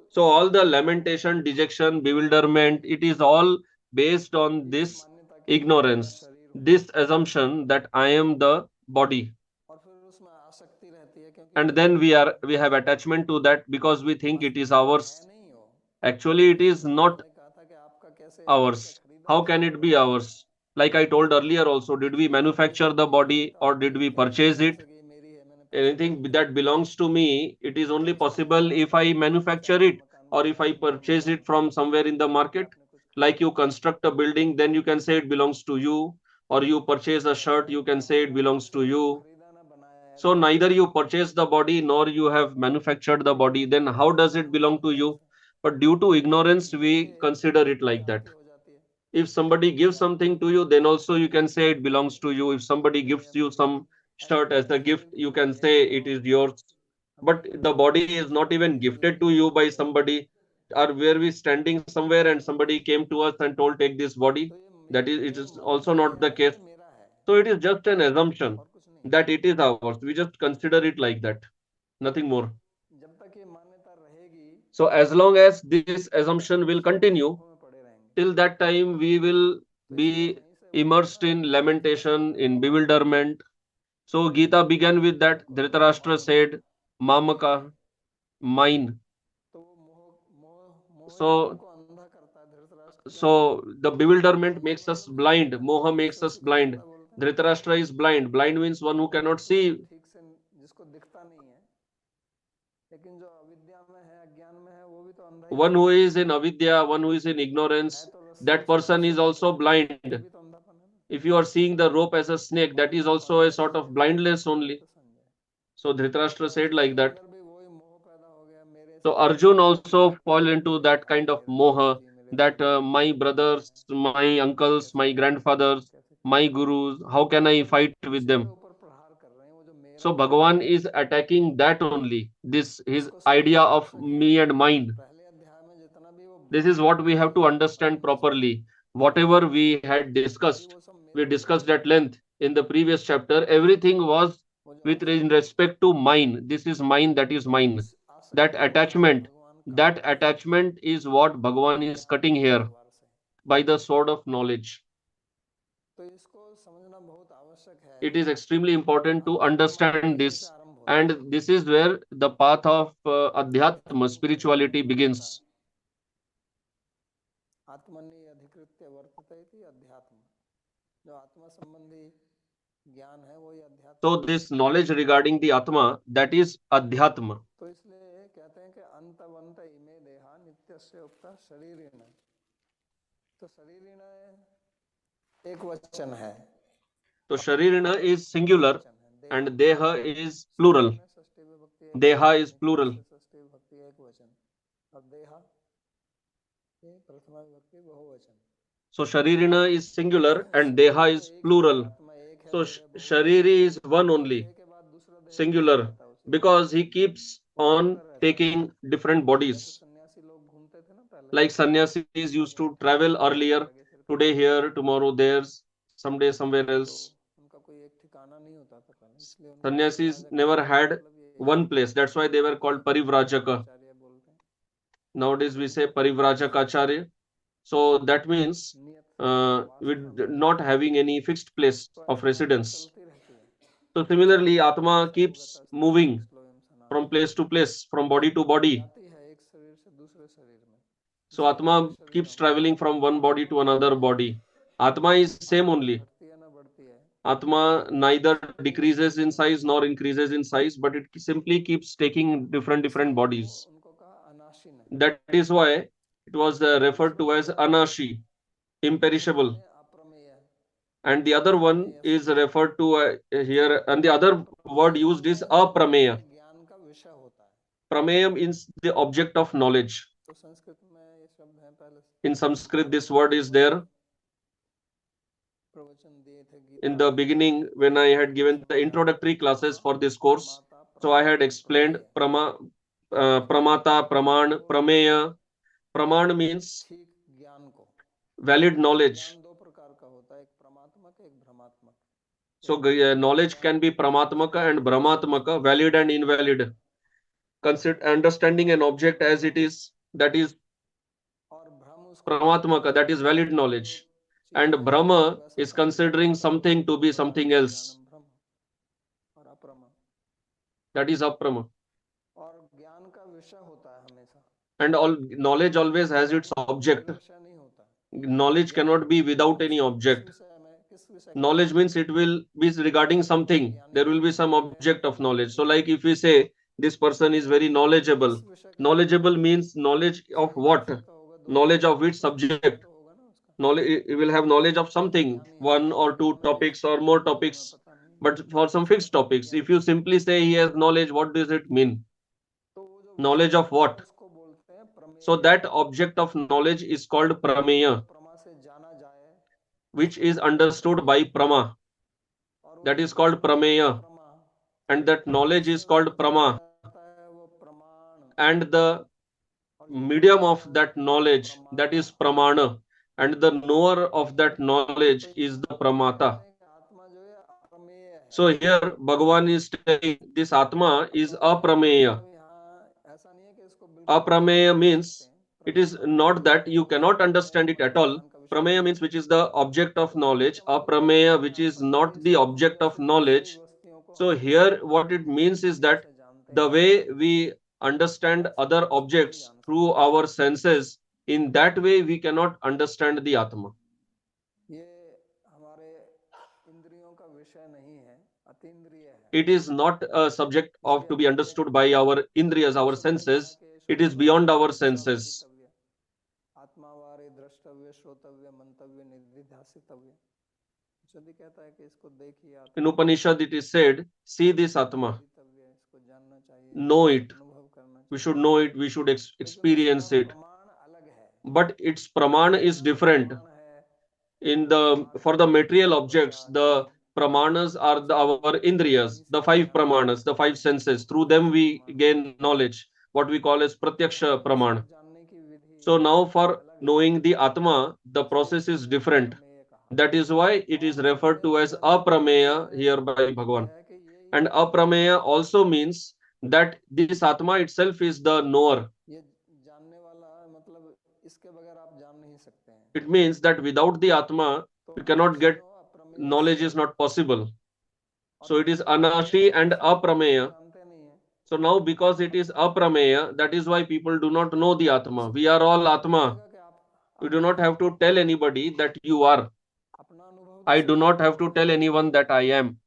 So all the lamentation, dejection, bewilderment, it is all based on this ignorance, this assumption that I am the body. And then we have attachment to that because we think it is ours. Actually, it is not ours. How can it be ours? Like I told earlier also, did we manufacture the body or did we purchase it? Anything that belongs to me, it is only possible if I manufacture it or if I purchase it from somewhere in the market. Like you construct a building, then you can say it belongs to you, or you purchase a shirt, you can say it belongs to you. So neither you purchase the body nor you have manufactured the body, then how does it belong to you? But due to ignorance, we consider it like that. If somebody gives something to you, then also you can say it belongs to you. If somebody gives you some shirt as a gift, you can say it is yours. But the body is not even gifted to you by somebody. Or were we standing somewhere and somebody came to us and told, take this body? That is, it is also not the case. So it is just an assumption that it is ours. We just consider it like that, nothing more. So as long as this assumption will continue, till that time we will be immersed in lamentation, in bewilderment. So Gita began with that. Dhritarashtra said, Mamaka, mine. So, so the bewilderment makes us blind. Moha makes us blind. Dhritarashtra is blind. Blind means one who cannot see. One who is in avidya, one who is in ignorance, that person is also blind. If you are seeing the rope as a snake, that is also a sort of blindness only. So Dhritarashtra said like that. So Arjun also fall into that kind of moha that my brothers, my uncles, my grandfathers, my gurus, how can I fight with them? So Bhagavan is attacking that only, this his idea of me and mine. This is what we have to understand properly. Whatever we had discussed, we discussed at length in the previous chapter, everything was with in respect to mine. This is mine, that is mine. That attachment is what Bhagavan is cutting here by the sword of knowledge. It is extremely important to understand this, and this is where the path of Adhyatma, spirituality, begins. So this knowledge regarding the Atma, that is Adhyatma. नित्यस्य उक्तः शरीरेण, तो शरीरेण एक वचन है, तो शरीरना is singular and deha is plural. Deha is plural. षष्ठी विभक्ति एक वचन और देहा ये प्रथमा विभक्ति बहुवचन. So sharirina is singular and deha is plural. So shariri is one only, singular, because he keeps on taking different bodies. Like sannyasis used to travel earlier, today here, tomorrow there, someday somewhere else. Sannyasis never had one place, that's why they were called parivrajaka. Nowadays we say parivrajaka-acharya. So that means with not having any fixed place of residence. So similarly, Atma keeps moving from place to place, from body to body. So Atma keeps traveling from one body to another body. Atma is same only. Atma neither decreases in size nor increases in size, but it simply keeps taking different bodies. That is why it was referred to as anashi, imperishable. And the other one is referred to here, and the other word used is aprameya. Prameya means the object of knowledge. In Sanskrit this word is there. In the beginning, when I had given the introductory classes for this course, so I had explained pramata, praman, prameya. Praman means valid knowledge. So knowledge can be pramatmaka and brahmatmaka, valid and invalid. Understanding an object as it is, that is pramatmaka, that is valid knowledge. And brahma is considering something to be something else, that is aprama. And all knowledge always has its object. Knowledge cannot be without any object. Knowledge means it will be regarding something, there will be some object of knowledge. So like if we say this person is very knowledgeable, knowledgeable means knowledge of what? Knowledge of which subject? Knowledge, you will have knowledge of something, one or two topics or more topics, but for some fixed topics. If you simply say he has knowledge, what does it mean? Knowledge of what? So that object of knowledge is called prameya, which is understood by prama, that is called prameya, and that knowledge is called prama, and the medium of that knowledge, that is pramana, and the knower of that knowledge is the pramata. So here Bhagavan is telling this Atma is aprameya. Aprameya means it is not that you cannot understand it at all. Prameya means which is the object of knowledge. Aprameya, which is not the object of knowledge. So here what it means is that the way we understand other objects through our senses, in that way we cannot understand the Atma. It is not a subject of to be understood by our indriyas, our senses. It is beyond our senses. In Upanishad it is said, see this Atma, know it. We should know it, we should experience it. But its praman is different. For the material objects, the pramanas are our indriyas, the five pramanas, the five senses. Through them we gain knowledge, what we call as pratyaksha praman. So now for knowing the Atma, the process is different. That is why it is referred to as aprameya here by Bhagavan. And aprameya also means that this Atma itself is the knower. It means that without the Atma, you cannot get knowledge, is not possible. So it is anashi and aprameya. So now because it is aprameya, that is why people do not know the Atma. We are all Atma. You do not have to tell anybody that you are. I do not have to tell anyone that I am.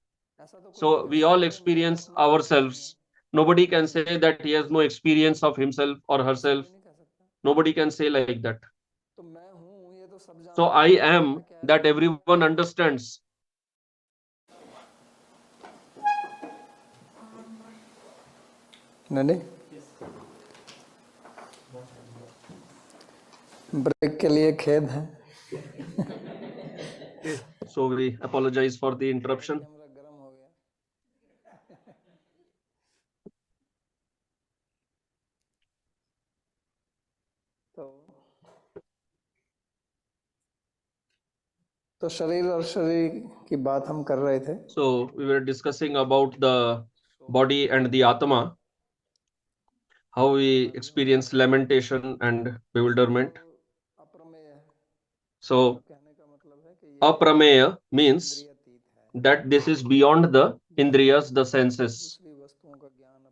So we all experience ourselves. Nobody can say that he has no experience of himself or herself. Nobody can say like that. So I am, that everyone understands. नहीं, break के लिए खेद है. So we apologize for the interruption. तो शरीर और शरीर की बात हम कर रहे थे. So we were discussing about the body and the Atma, how we experience lamentation and bewilderment. So aprameya means that this is beyond the indriyas, the senses.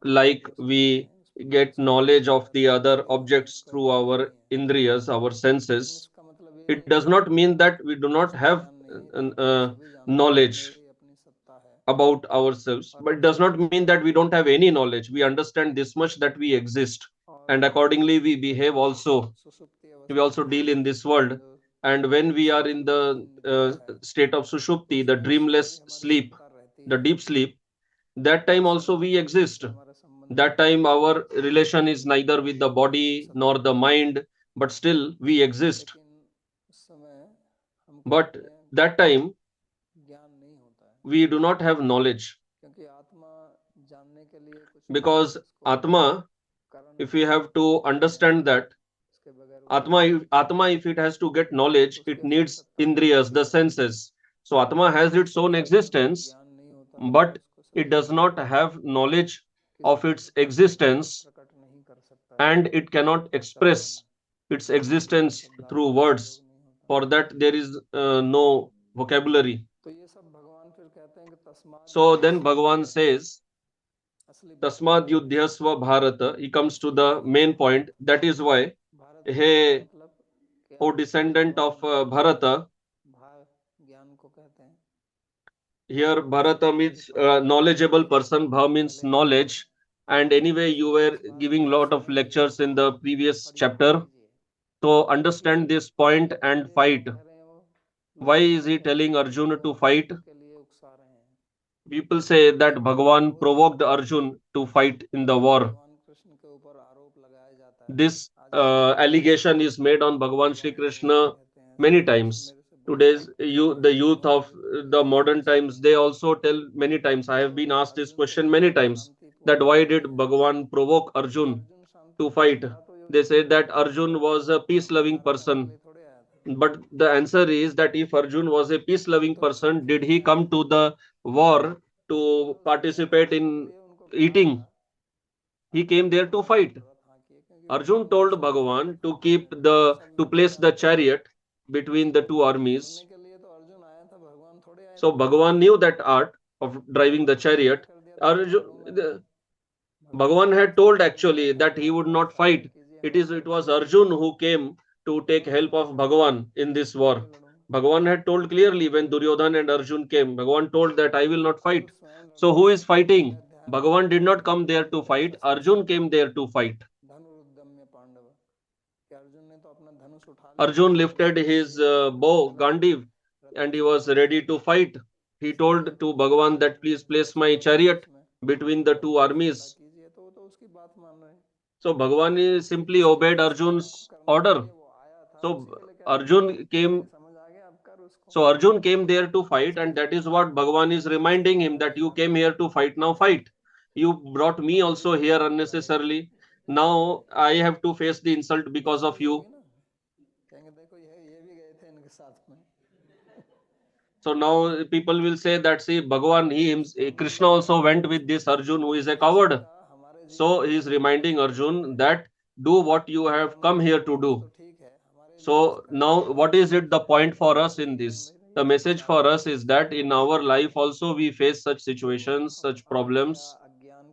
Like we get knowledge of the other objects through our indriyas, our senses. It does not mean that we do not have knowledge about ourselves, but it does not mean that we don't have any knowledge. We understand this much, that we exist, and accordingly we behave also. We also deal in this world. And when we are in the state of sushupti, the dreamless sleep, the deep sleep, that time also we exist. That time our relation is neither with the body nor the mind, but still we exist. But that time we do not have knowledge, because Atma, if we have to understand that Atma, if it has to get knowledge, it needs indriyas, the senses. So Atma has its own existence, but it does not have knowledge of its existence, and it cannot express its existence through words. For that there is no vocabulary. So then Bhagavan says, Tasmad Yudhyasva Bharata. He comes to the main point. That is why, hey, O descendant of Bharata, here Bharata means knowledgeable person, Bha means knowledge. And anyway, you were giving lot of lectures in the previous chapter. So understand this point and fight. Why is he telling Arjuna to fight? People say that Bhagavan provoked Arjun to fight in the war. This allegation is made on Bhagavan Shri Krishna many times. Today's the youth of the modern times, they also tell many times. I have been asked this question many times, that why did Bhagavan provoke Arjun to fight? They say that Arjun was a peace-loving person. But the answer is that if Arjun was a peace-loving person, did he come to the war to participate in eating? He came there to fight. Arjun told Bhagavan to place the chariot between the two armies. So Bhagavan knew that art of driving the chariot. Bhagavan had told actually that he would not fight. It was Arjun who came to take help of Bhagavan in this war. Bhagavan had told clearly when Duryodhan and Arjun came. Bhagavan told that I will not fight. So who is fighting? Bhagavan did not come there to fight. Arjun came there to fight. Arjun lifted his bow, Gandiv, and he was ready to fight. He told to Bhagavan that please place my chariot between the two armies. So Bhagavan simply obeyed Arjun's order. So Arjun came there to fight, and that is what Bhagavan is reminding him, that you came here to fight, now fight. You brought me also here unnecessarily. Now I have to face the insult because of you. So now people will say that, see, Bhagavan, Krishna also went with this Arjun who is a coward. So he is reminding Arjun that do what you have come here to do. So now what is it the point for us in this? The message for us is that in our life also we face such situations, such problems,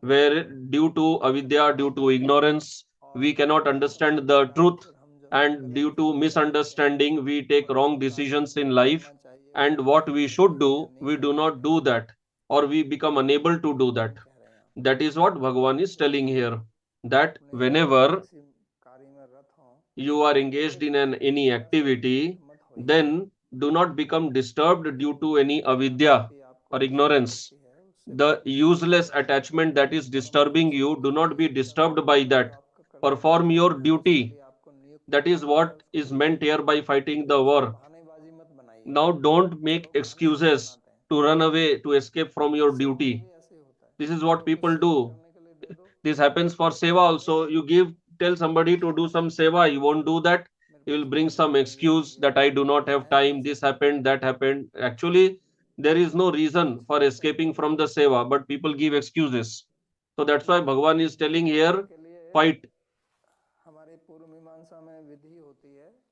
where due to avidya, due to ignorance, we cannot understand the truth, and due to misunderstanding, we take wrong decisions in life. And what we should do, we do not do that, or we become unable to do that. That is what Bhagavan is telling here, that whenever you are engaged in any activity, then do not become disturbed due to any avidya or ignorance. The useless attachment that is disturbing you, do not be disturbed by that. Perform your duty. That is what is meant here by fighting the war. Now don't make excuses to run away, to escape from your duty. This is what people do. This happens for seva also. You tell somebody to do some seva, he won't do that. He will bring some excuse that I do not have time, this happened, that happened. Actually, there is no reason for escaping from the seva, but people give excuses. So that's why Bhagavan is telling here, fight.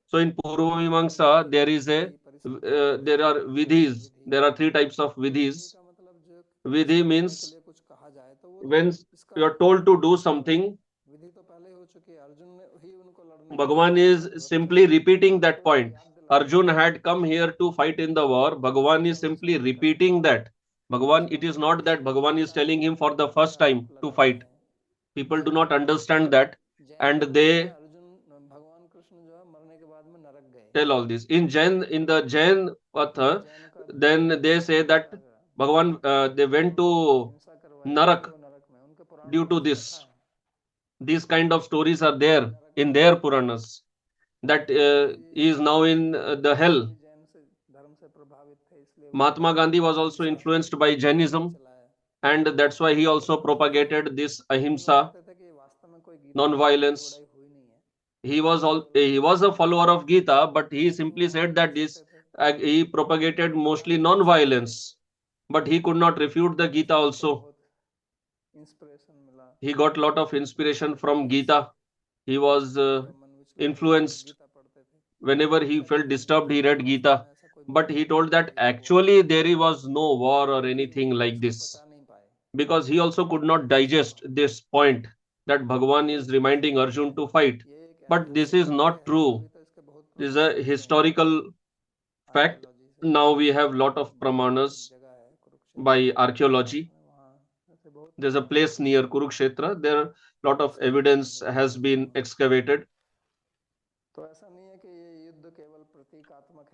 So in Purva Mimamsa, there are vidhis. There are three types of vidhis. Vidhi means when you are told to do something, Bhagavan is simply repeating that point. Arjun had come here to fight in the war. Bhagavan is simply repeating that. Bhagavan, it is not that Bhagavan is telling him for the first time to fight. People do not understand that, and they tell all this. In the Jain Patha, then they say that Bhagavan, they went to Narak due to this. These kind of stories are there in their Puranas. That he is now in the hell. Mahatma Gandhi was also influenced by Jainism, and that's why he also propagated this ahimsa, non-violence. He was a follower of Gita, but he simply said that he propagated mostly non-violence, but he could not refute the Gita also. He got a lot of inspiration from Gita. He was influenced. Whenever he felt disturbed, he read Gita. But he told that actually there was no war or anything like this, because he also could not digest this point that Bhagavan is reminding Arjun to fight. But this is not true. This is a historical fact. Now we have lot of pramanas by archaeology. There's a place near Kurukshetra. There a lot of evidence has been excavated.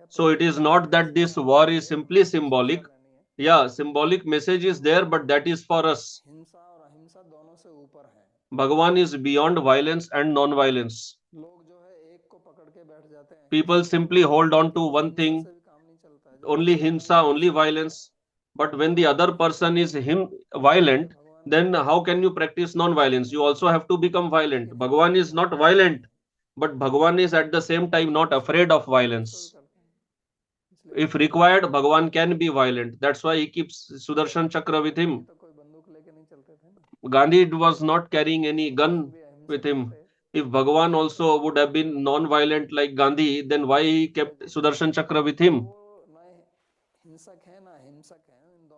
So it is not that this war is simply symbolic. Yeah, symbolic message is there, but that is for us. Bhagavan is beyond violence and non-violence. People simply hold on to one thing, only hinsa, only violence. But when the other person is violent, then how can you practice non-violence? You also have to become violent. Bhagavan is not violent, but Bhagavan is at the same time not afraid of violence. If required, Bhagavan can be violent. That's why he keeps Sudarshan Chakra with him. Gandhi was not carrying any gun with him. If Bhagavan also would have been non-violent like Gandhi, then why he kept Sudarshan Chakra with him?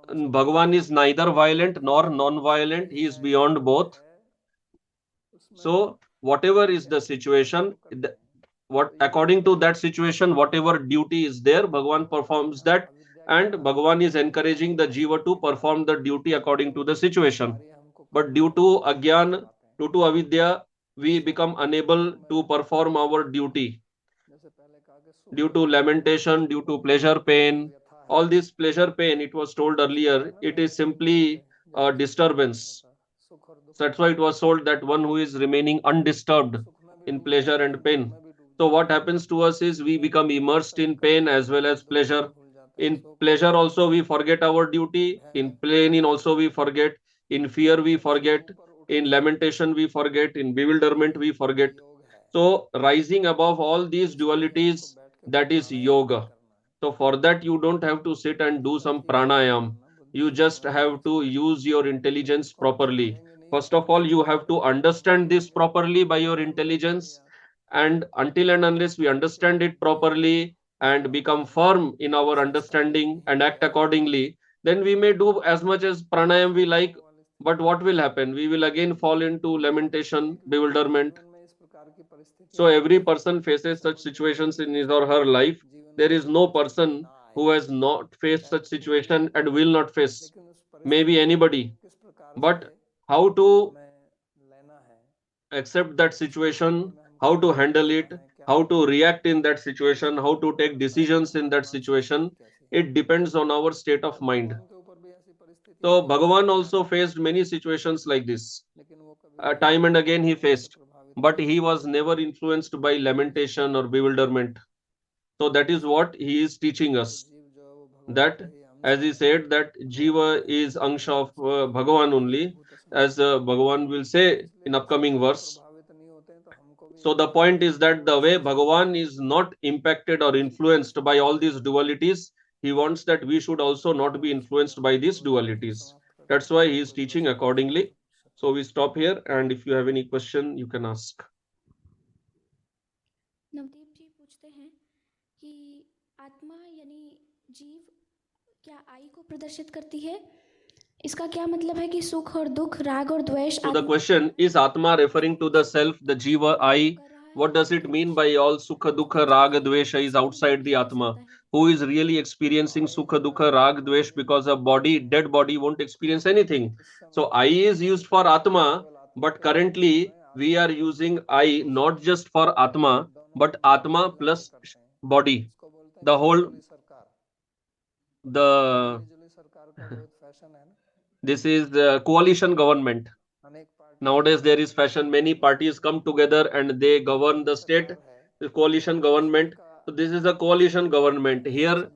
Bhagavan is neither violent nor non-violent. He is beyond both. So whatever is the situation, according to that situation, whatever duty is there, Bhagavan performs that, and Bhagavan is encouraging the Jiva to perform the duty according to the situation. But due to Agyan, due to Avidya, we become unable to perform our duty. Due to lamentation, due to pleasure, pain, all this pleasure, pain, it was told earlier, it is simply a disturbance. So that's why it was told that one who is remaining undisturbed in pleasure and pain. So what happens to us is we become immersed in pain as well as pleasure. In pleasure also we forget our duty. In pain also we forget. In fear we forget. In lamentation we forget. In bewilderment we forget. So rising above all these dualities, that is yoga. So for that you don't have to sit and do some pranayam. You just have to use your intelligence properly. First of all, you have to understand this properly by your intelligence. And until and unless we understand it properly and become firm in our understanding and act accordingly, then we may do as much as pranayam we like. But what will happen? We will again fall into lamentation, bewilderment. So every person faces such situations in his or her life. There is no person who has not faced such situation and will not face. Maybe anybody. But how to accept that situation, how to handle it, how to react in that situation, how to take decisions in that situation. It depends on our state of mind. So Bhagavan also faced many situations like this. Time and again he faced, but he was never influenced by lamentation or bewilderment. So that is what he is teaching us. That, as he said, that Jiva is Angsha of Bhagavan only, as Bhagavan will say in upcoming verse. So the point is that the way Bhagavan is not impacted or influenced by all these dualities, he wants that we should also not be influenced by these dualities. That's why he is teaching accordingly. So we stop here, and if you have any question, you can ask. Navdeep जी पूछते हैं कि आत्मा यानी जीव क्या आई को प्रदर्शित करती है? इसका क्या मतलब है कि सुख और दुख, राग और द्वेष? So the question is, Atma referring to the self, the Jiva, I? What does it mean by all Sukha, Dukha, Raga, Dvesha is outside the Atma? Who is really experiencing Sukha, Dukha, Raga, Dvesh? Because a body, dead body, won't experience anything. So I is used for Atma, but currently we are using I not just for Atma, but Atma plus body. The whole, this is the coalition government. Nowadays there is fashion, many parties come together and they govern the state, the coalition government. So this is a coalition government. Here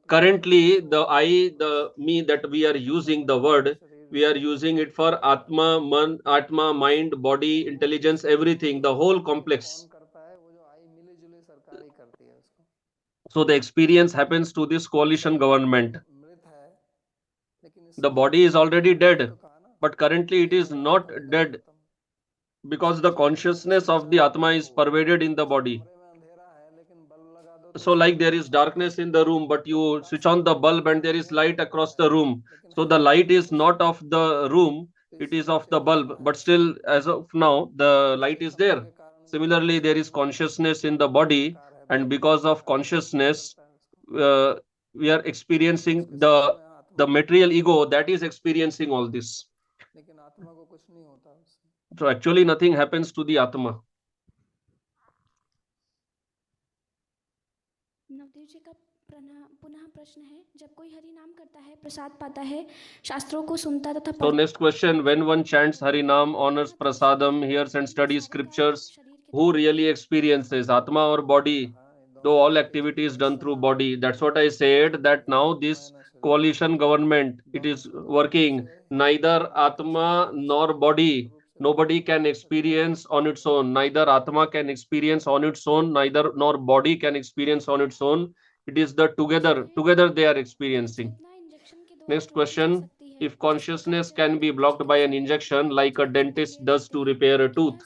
currently the I, the me that we are using the word, we are using it for Atma, Man, Atma, mind, body, intelligence, everything, the whole complex. So the experience happens to this coalition government. The body is already dead, but currently it is not dead, because the consciousness of the Atma is pervaded in the body. So like there is darkness in the room, but you switch on the bulb and there is light across the room. So the light is not of the room, it is of the bulb, but still as of now the light is there. Similarly, there is consciousness in the body, and because of consciousness uh, we are experiencing the material ego that is experiencing all this. So actually nothing happens to the Atma. Navdeep जी का पुनः प्रश्न है, जब कोई हरि नाम करता है, प्रसाद पाता है, शास्त्रों को सुनता तथा So next question, when one chants Hari Nam, honors prasadam, hears and studies scriptures, who really experiences, Atma or body? Though all activity is done through body. That's what I said, that now this coalition government, it is working, neither Atma nor body. Nobody can experience on its own. Neither Atma can experience on its own, neither nor body can experience on its own. It is the together they are experiencing. Next question, if consciousness can be blocked by an injection like a dentist does to repair a tooth,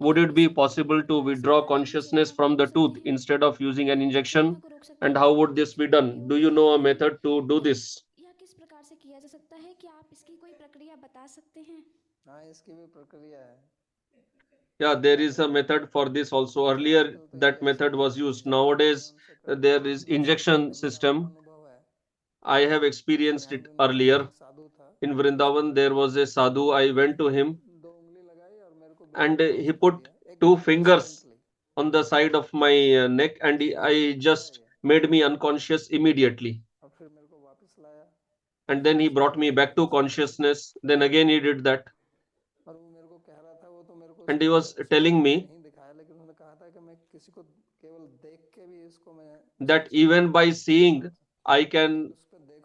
would it be possible to withdraw consciousness from the tooth instead of using an injection? And how would this be done? Do you know a method to do this? Yeah, there is a method for this also. Earlier that method was used. Nowadays there is injection system. I have experienced it earlier. In Vrindavan, there was a sadhu. I went to him and he put two fingers on the side of my neck, and I just made me unconscious immediately. And then he brought me back to consciousness. Then again he did that. And he was telling me that even by seeing, I can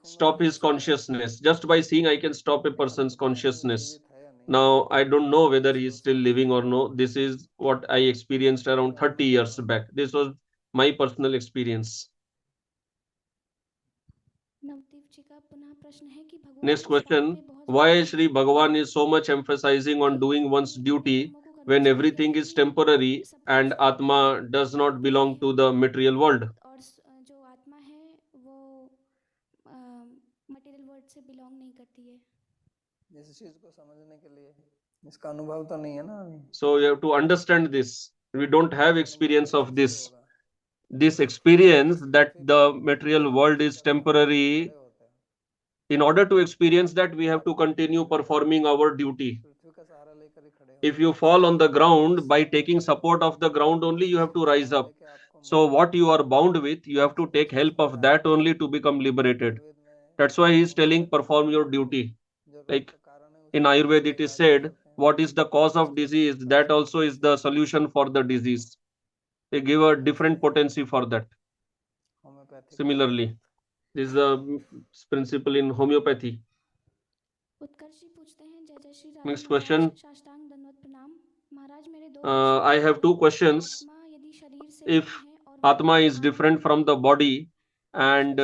stop his consciousness. Just by seeing, I can stop a person's consciousness. Now, I don't know whether he is still living or no. This is what I experienced around 30 years back. This was my personal experience. Next question, why Shri Bhagavan is so much emphasizing on doing one's duty when everything is temporary and Atma does not belong to the material world? So you have to understand this. We don't have experience of this. This experience that the material world is temporary. In order to experience that, we have to continue performing our duty. If you fall on the ground, by taking support of the ground only, you have to rise up. So what you are bound with, you have to take help of that only to become liberated. That's why he is telling, perform your duty. Like in Ayurveda, it is said, what is the cause of disease? That also is the solution for the disease. They give a different potency for that. Similarly, this is the principle in homeopathy. उत्कर्ष जी पूछते हैं, जय जय Shri Radhe Next महाराज, question. साष्टांग दंडवत प्रणाम महाराज, मेरे दो I प्रश्न have two हैं। questions. आत्मा यदि शरीर से If भिन्न है और Atma is different from the body and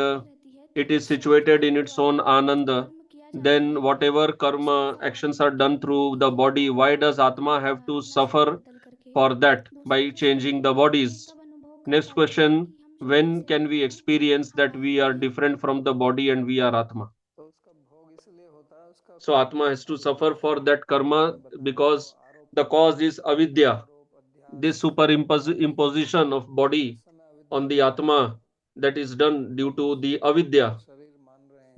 it is situated in its own Ananda, then whatever karma actions are done through the body, why does Atma have to suffer for that by changing the bodies? Next question, when can we experience that we are different from the body and we are Atma? So Atma has to suffer for that karma because the cause is avidya. This superimposition of body on the Atma, that is done due to the avidya.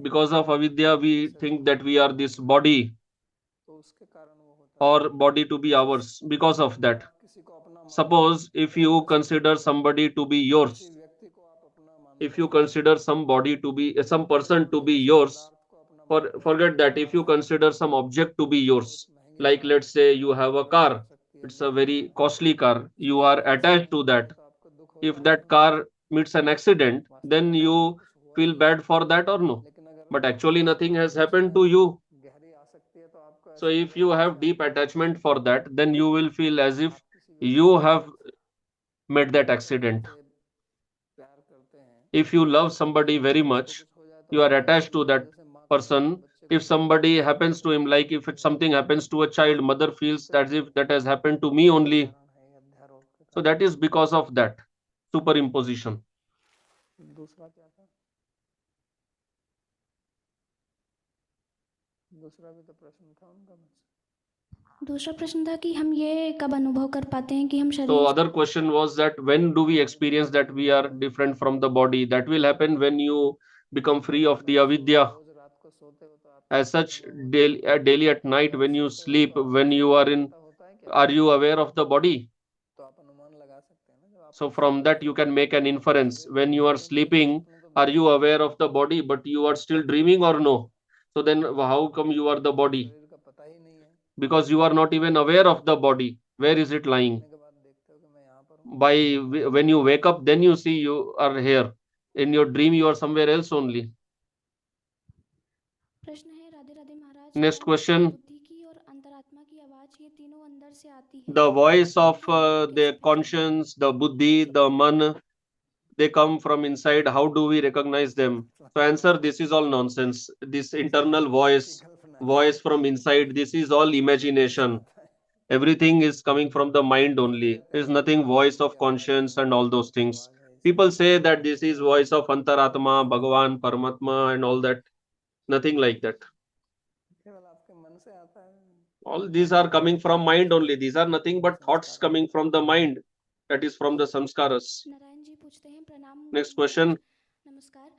Because of avidya, we think that we are this body or body to be ours. Because of that, suppose if you consider somebody to be yours, if you consider somebody to be some person to be yours, forget that. If you consider some object to be yours, like let's say you have a car, it's a very costly car, you are attached to that. If that car meets an accident, then you feel bad for that or no? But actually nothing has happened to you. So if you have deep attachment for that, then you will feel as if you have met that accident. If you love somebody very much, you are attached to that person. If somebody happens to him, like if something happens to a child, mother feels as if that has happened to me only. So that is because of that superimposition. दूसरा प्रश्न था कि हम ये कब अनुभव कर पाते हैं कि हम So शरीर other question was that when do we experience that we are different from the body? That will happen when you become free of the avidya. As such, daily at night when you sleep, when you are in, are you aware of the body? So from that you can make an inference. When you are sleeping, are you aware of the body, but you are still dreaming or no? So then how come you are the body? Because you are not even aware of the body. Where is it lying? When you wake up, then you see you are here. In your dream, you are somewhere else only. प्रश्न है, राधे राधे महाराज, Next question. बुद्धि की और अंतरात्मा की आवाज, ये तीनों अंदर से आती है। The voice of the conscience, the buddhi, the man, they come from inside. How do we recognize them? So answer, this is all nonsense. This internal voice from inside, this is all imagination. Everything is coming from the mind only. There's nothing voice of conscience and all those things. People say that this is voice of Antaratma, Bhagavan, Paramatma and all that. Nothing like that. All these are coming from mind only. These are nothing but thoughts coming from the mind. That is from the samskaras. Narayan ji पूछते हैं, प्रणाम Next महाराज, question. नमस्कार,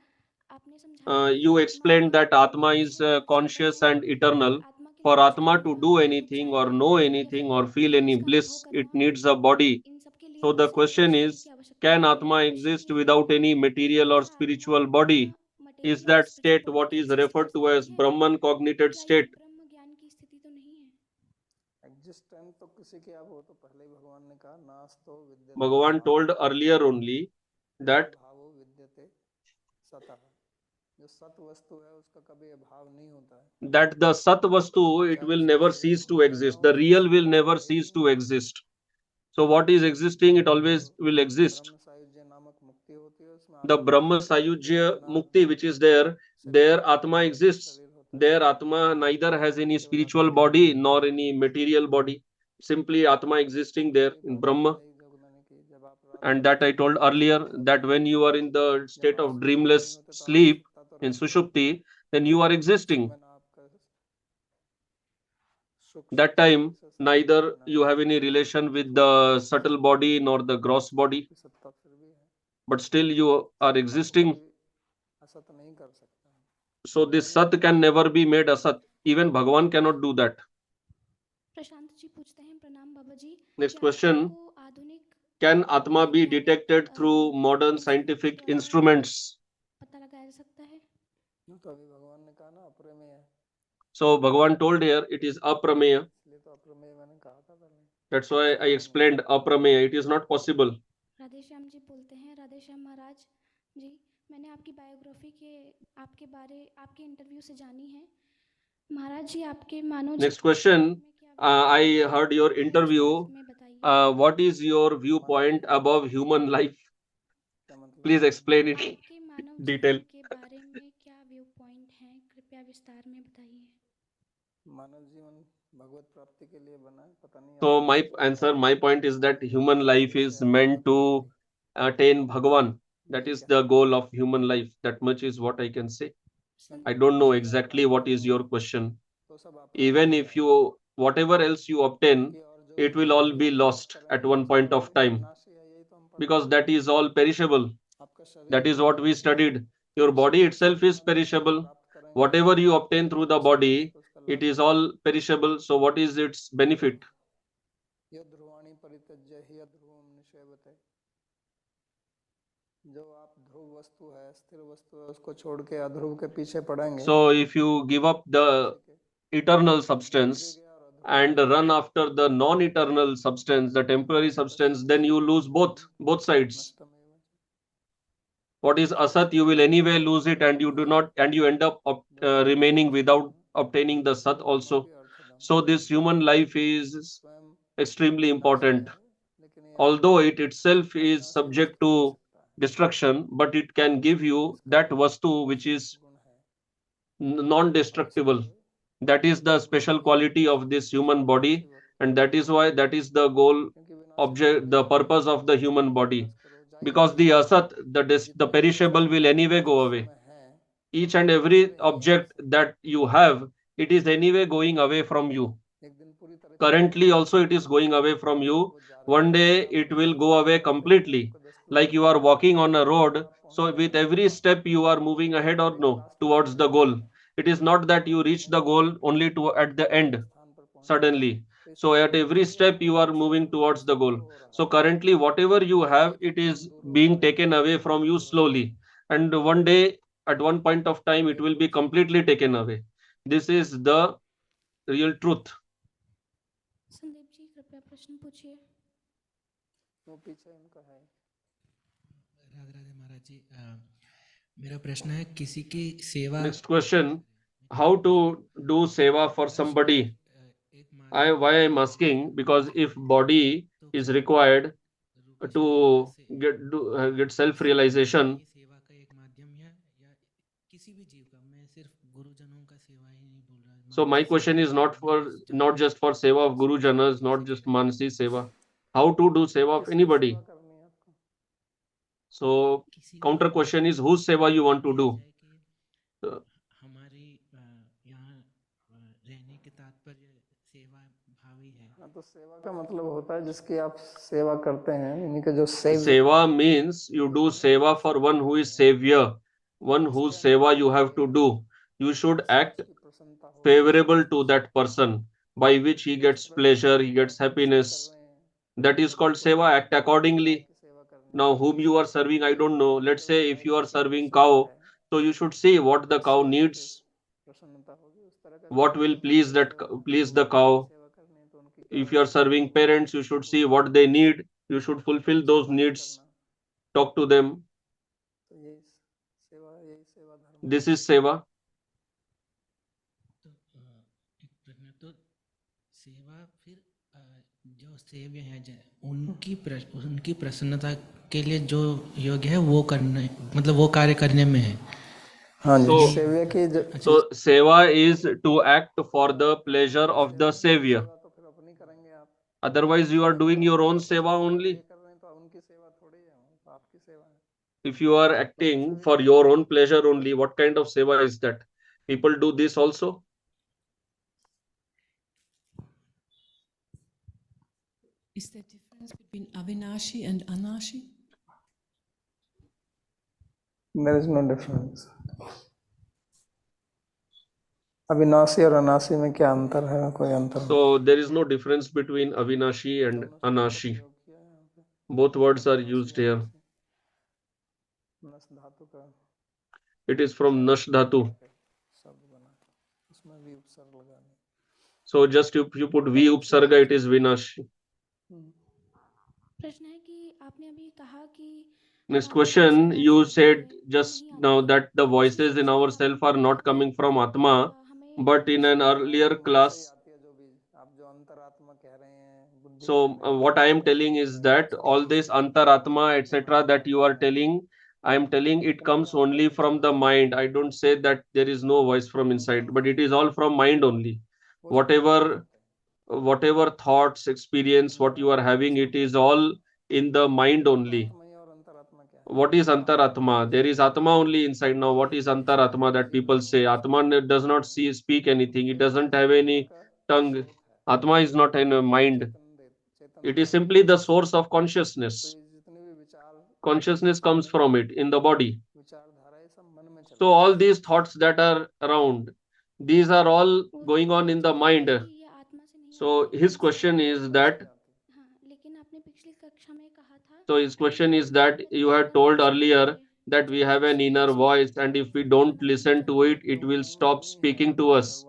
आपने समझाया कि You आत्मा explained that Atma विषय is और conscious चेतन and है, eternal. आत्मा के For लिए कुछ Atma to करना do या anything or ऊंचाई know या anything फिर or feel any इसका bliss, अनुभव it करना, needs a body. इन सब के लिए So the उसे question शरीर is, की आवश्यकता can है Atma या exist अवश्य नहीं? without any material or क्या आत्मा spiritual body? मटेरियल Is और that spiritual state body what के is एग्जिस्ट कर referred to as सकती है? Brahman cognited क्या ये state? ब्रह्म ज्ञान की स्थिति तो नहीं है? एग्जिस्टेंट तो किसी के अब हो तो पहले ही भगवान ने कहा नास्तो विद्यते Bhagavan told earlier only that भावो विद्यते सतः, जो सत वस्तु है उसका कभी अभाव नहीं होता है। the Sat Vastu, it will never cease to exist. The real will never cease to exist. So what is existing, it always will exist. ब्रह्म सायुज्य नामक मुक्ति होती है, उसमें The Brahma Sayujya Mukti which is there Atma exists. There Atma neither has any spiritual body nor any material body. Simply Atma existing there in Brahma. And that I told earlier that when you are in the state of dreamless sleep in Sushupti, then you are existing. That time neither you have any relation with the subtle body nor the gross body, but still you are existing. So this Sat can never be made Asat. Even Bhagavan cannot do that. Prashant ji पूछते हैं, प्रणाम बाबा जी। Next क्या question. आत्मा को आधुनिक Can Atma be वैज्ञानिक detected through modern instrument scientific द्वारा instruments? पता लगाया जा सकता है? तो अभी भगवान ने कहा ना अप्रमेय है, So Bhagavan told here it is aprameya. इसलिए तो अप्रमेय मैंने कहा था पहले। That's why I explained aprameya. It is not possible. Radhe Shyam ji बोलते हैं, राधे श्याम महाराज जी, मैंने आपकी बायोग्राफी के आपके इंटरव्यू से जानी है महाराज जी। आपके मानव Next question. I heard your interview. में बताइए What is your viewpoint above human life? क्या मतलब? Please explain it आपके मानव detail. जीवन के बारे में क्या व्यू पॉइंट है, कृपया विस्तार में बताइए। मानव जीवन भगवत प्राप्ति के लिए बना है, पता नहीं। So my point is that human life is meant to attain Bhagavan. That is the goal of human life. That much is what I can say. I don't know exactly what is your question. Even if you, whatever else you obtain, it will all be lost at one point of time, because that is all perishable. That is what we studied. Your body itself is perishable. Whatever you obtain through the body, it is all perishable. So what is its benefit? ध्रुवाणी परित्यज्य हि ध्रुवम निषेवते, जो आप ध्रुव वस्तु है, स्थिर वस्तु है, उसको छोड़ के अध्रुव के पीछे पड़ेंगे। So if you give up the eternal substance and run after the non-eternal substance, the temporary substance, then you lose both sides. What is asat, you will anyway lose it, and you do not, and you end up remaining without obtaining the sat also. So this human life is extremely important. Although it itself is subject to destruction, but it can give you that vastu which is non-destructible. That is the special quality of this human body, and that is why that is the goal, object, the purpose of the human body. Because the asat, the perishable, will anyway go away. Each and every object that you have, it is anyway going away from you. Currently also it is going away from you. One day it will go away completely. Like you are walking on a road, so with every step you are moving ahead or no towards the goal. It is not that you reach the goal only to at the end suddenly. So at every step you are moving towards the goal. So currently whatever you have, it is being taken away from you slowly, and one day at one point of time it will be completely taken away. This is the real truth. Sandeep ji कृपया प्रश्न पूछिए। वो पीछे इनका है। राधे राधे महाराज जी, मेरा प्रश्न है किसी की सेवा। Next question: how to do seva for somebody? Why I'm asking, because if body is required to get self realization, सेवा का एक माध्यम है या किसी भी जीव का, मैं सिर्फ गुरुजनों का सेवा ही नहीं बोल रहा। so my question is not just for seva of guru janas, not just manasi seva. How to do seva of anybody? So counter question is, whose seva you want to do? हमारी यहाँ रहने के तात्पर्य सेवा भावी है। तो सेवा का मतलब होता है जिसकी आप सेवा करते हैं, यानी कि जो save. Seva means you do seva for one who is savior, one whose seva you have to do. You should act favorable to that person, by which he gets pleasure, he gets happiness. That is called seva. Act accordingly. Now whom you are serving, I don't know. Let's say if you are serving cow, so you should see what the cow needs, what will please the cow. If you are serving parents, you should see what they need, you should fulfill those needs, talk to them. This is seva. तो सेवा फिर जो सेव्य हैं उनकी प्रसन्नता के लिए जो योग्य है वो करने, मतलब वो कार्य करने में है। हाँ जी। So, सेव्य की so seva is to act for the pleasure of the savior. तो फिर अपनी करेंगे आप। Otherwise you are doing your own seva only. कर रहे हैं तो उनकी सेवा थोड़ी है, तो आपकी सेवा है। If you are acting for your own pleasure only, what kind of seva is that? People do this also. Is there a difference between avinashi and anashi? There is no difference. अविनाशी और अनाशी में क्या अंतर है? कोई अंतर नहीं। So there is no difference between Avinashi and Anashi. प्रयोग किया है यहाँ पे। Both words are used here. नस धातु का It is from Nash Dhatu. शब्द बना, उसमें भी उपसर्ग लगाने। So just if you put V upsarga, it is Vinashi. प्रश्न है कि आपने अभी कहा कि Next हमारे question, अंदर से you आवाज़ said नहीं just आती now है, that the तो voices इसलिए in उसको ourself are not क्या coming कहते from हैं? Atma, हमें but in an earlier class. आती है जो भी आप जो अंतरात्मा कह रहे हैं, बुद्धि So what I am telling is that all this Antaratma, etc., that you are telling, I am telling it comes only from the mind. I don't say that there is no voice from inside, but it is all from mind only. Whatever thoughts, experience, what you are having, it is all in the mind only. What is Antaratma? There is Atma only inside. Now, what is Antaratma that people say? Atma does not speak anything. It doesn't have any tongue. Atma is not in a mind. It is simply the source of consciousness. Consciousness comes from it in the body. So all these thoughts that are around, these are all going on in the mind. So his question is that, so his question is that you had told earlier that we have an inner voice, and if we don't listen to it, it will stop speaking to us.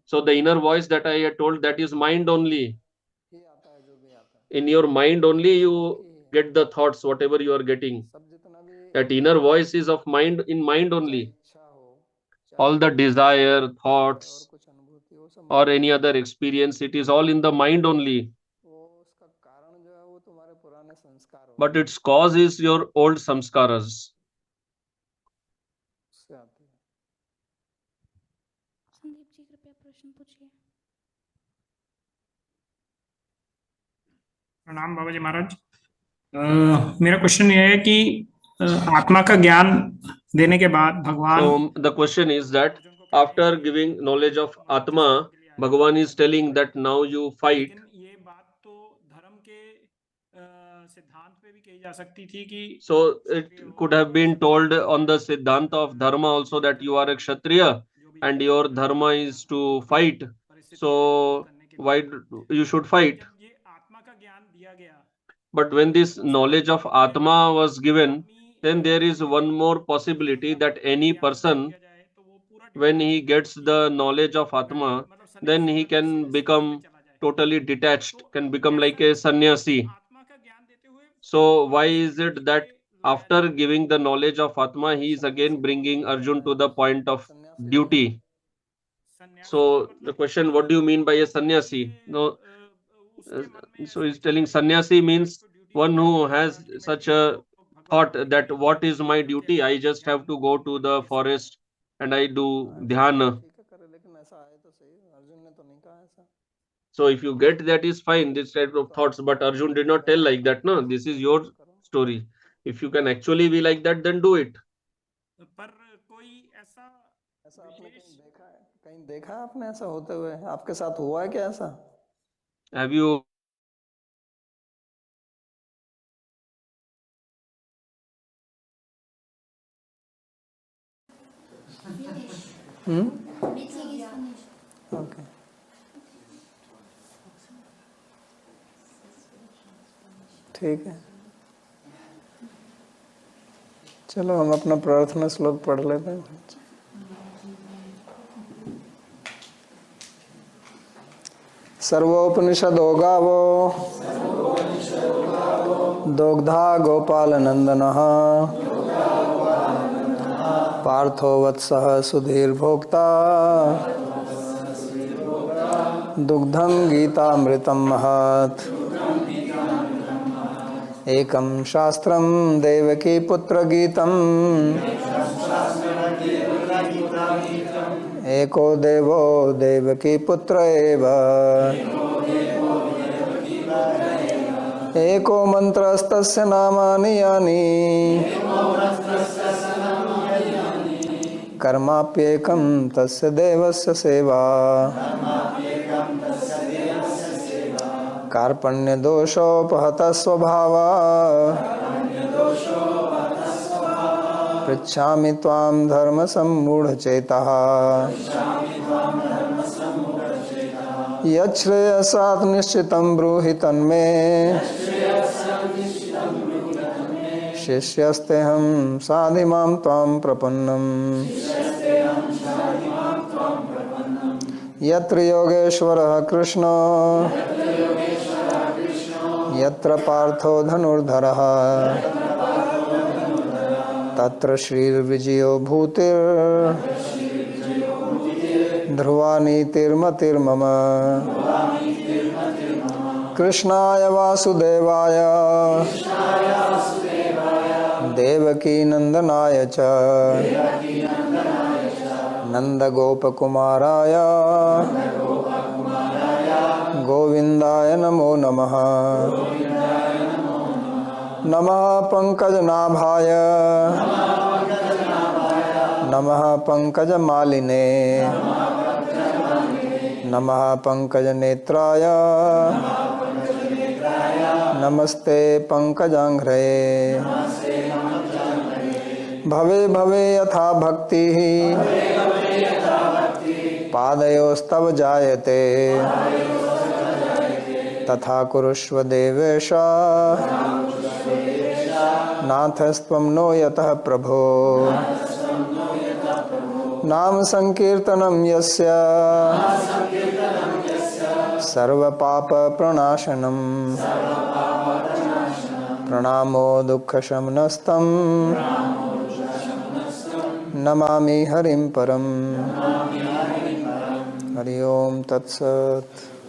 So the inner voice that I had told, that is mind only. In your mind only you get the thoughts, whatever you are getting. That inner voice is of mind, in mind only. All the desire, thoughts, or any other experience, it is all in the mind only. But its cause is your old samskaras. Sandeep ji कृपया प्रश्न पूछिए। प्रणाम बाबा जी महाराज। मेरा question ये है कि आत्मा का ज्ञान देने के बाद भगवान, So the question is that after giving knowledge of Atma, Bhagavan is telling that now you fight. ये बात तो धर्म के सिद्धांत पे भी कही जा सकती थी कि So it could have been told on the Siddhanta of Dharma also that you are a Kshatriya and your Dharma is to fight. So why you should fight? ये आत्मा का ज्ञान दिया गया, But when this knowledge of Atma was given, then there is one more possibility that any person, when he gets the knowledge of Atma, then he can become totally detached, can become like a sannyasi. So why is it that after giving the knowledge of Atma, he is again bringing Arjun to the point of duty? So the question, what do you mean by a sannyasi? No, so he's telling sannyasi means one who has such a thought that what is my duty? I just have to go to the forest and I do dhyana. So if you get that is fine, this type of thoughts, but Arjun did not tell like that. No, this is your story. If you can actually be like that, then do it. पर कोई ऐसा आपने कहीं देखा है आपने ऐसा होते हुए? आपके साथ हुआ है क्या ऐसा? Have you ओके, ठीक है, चलो हम अपना प्रार्थना श्लोक पढ़ लेते हैं। सर्वोपनिषदो गावो दोग्धा गोपाल नंदनः पार्थो वत्सः सुधीर भोक्ता दुग्धं गीतामृतं महत्। एकं शास्त्रं देवकी पुत्र गीतम् एको देवो देवकी पुत्र एव एको मंत्रस्तस्य नामानि यानि कर्माप्येकं तस्य देवस्य सेवा। कार्पण्यदोषोपहतः स्वभावा पृच्छामि त्वां धर्मसम्मूढचेतः। यच्छ्रेयसात् निश्चितं ब्रूहि तन्मे शिष्यस्तेऽहं साधिमां त्वां प्रपन्नम् यत्र योगेश्वरः कृष्णो यत्र पार्थो धनुर्धरः तत्र श्रीर्विजयो भूतिर्ध्रुवा नीतिर्मतिर्मम कृष्णाय वासुदेवाय देवकी नंदनाय च नंदगोपकुमाराय गोविंदाय नमो नमः नमः पंकजनाभाय नमः पंकजमालिने नमः पंकजनेत्राय नमस्ते पंकजांघ्रे भवे भवे यथा भक्तिः पादयोस्तव जायते तथा कुरुष्व देवेश नाथस्त्वं नो यतः प्रभो नाम संकीर्तनं यस्य सर्वपाप प्रणाशनं प्रणामो दुःखशमनस्तं नमामि हरिं परम् हरि ओम तत्सत्।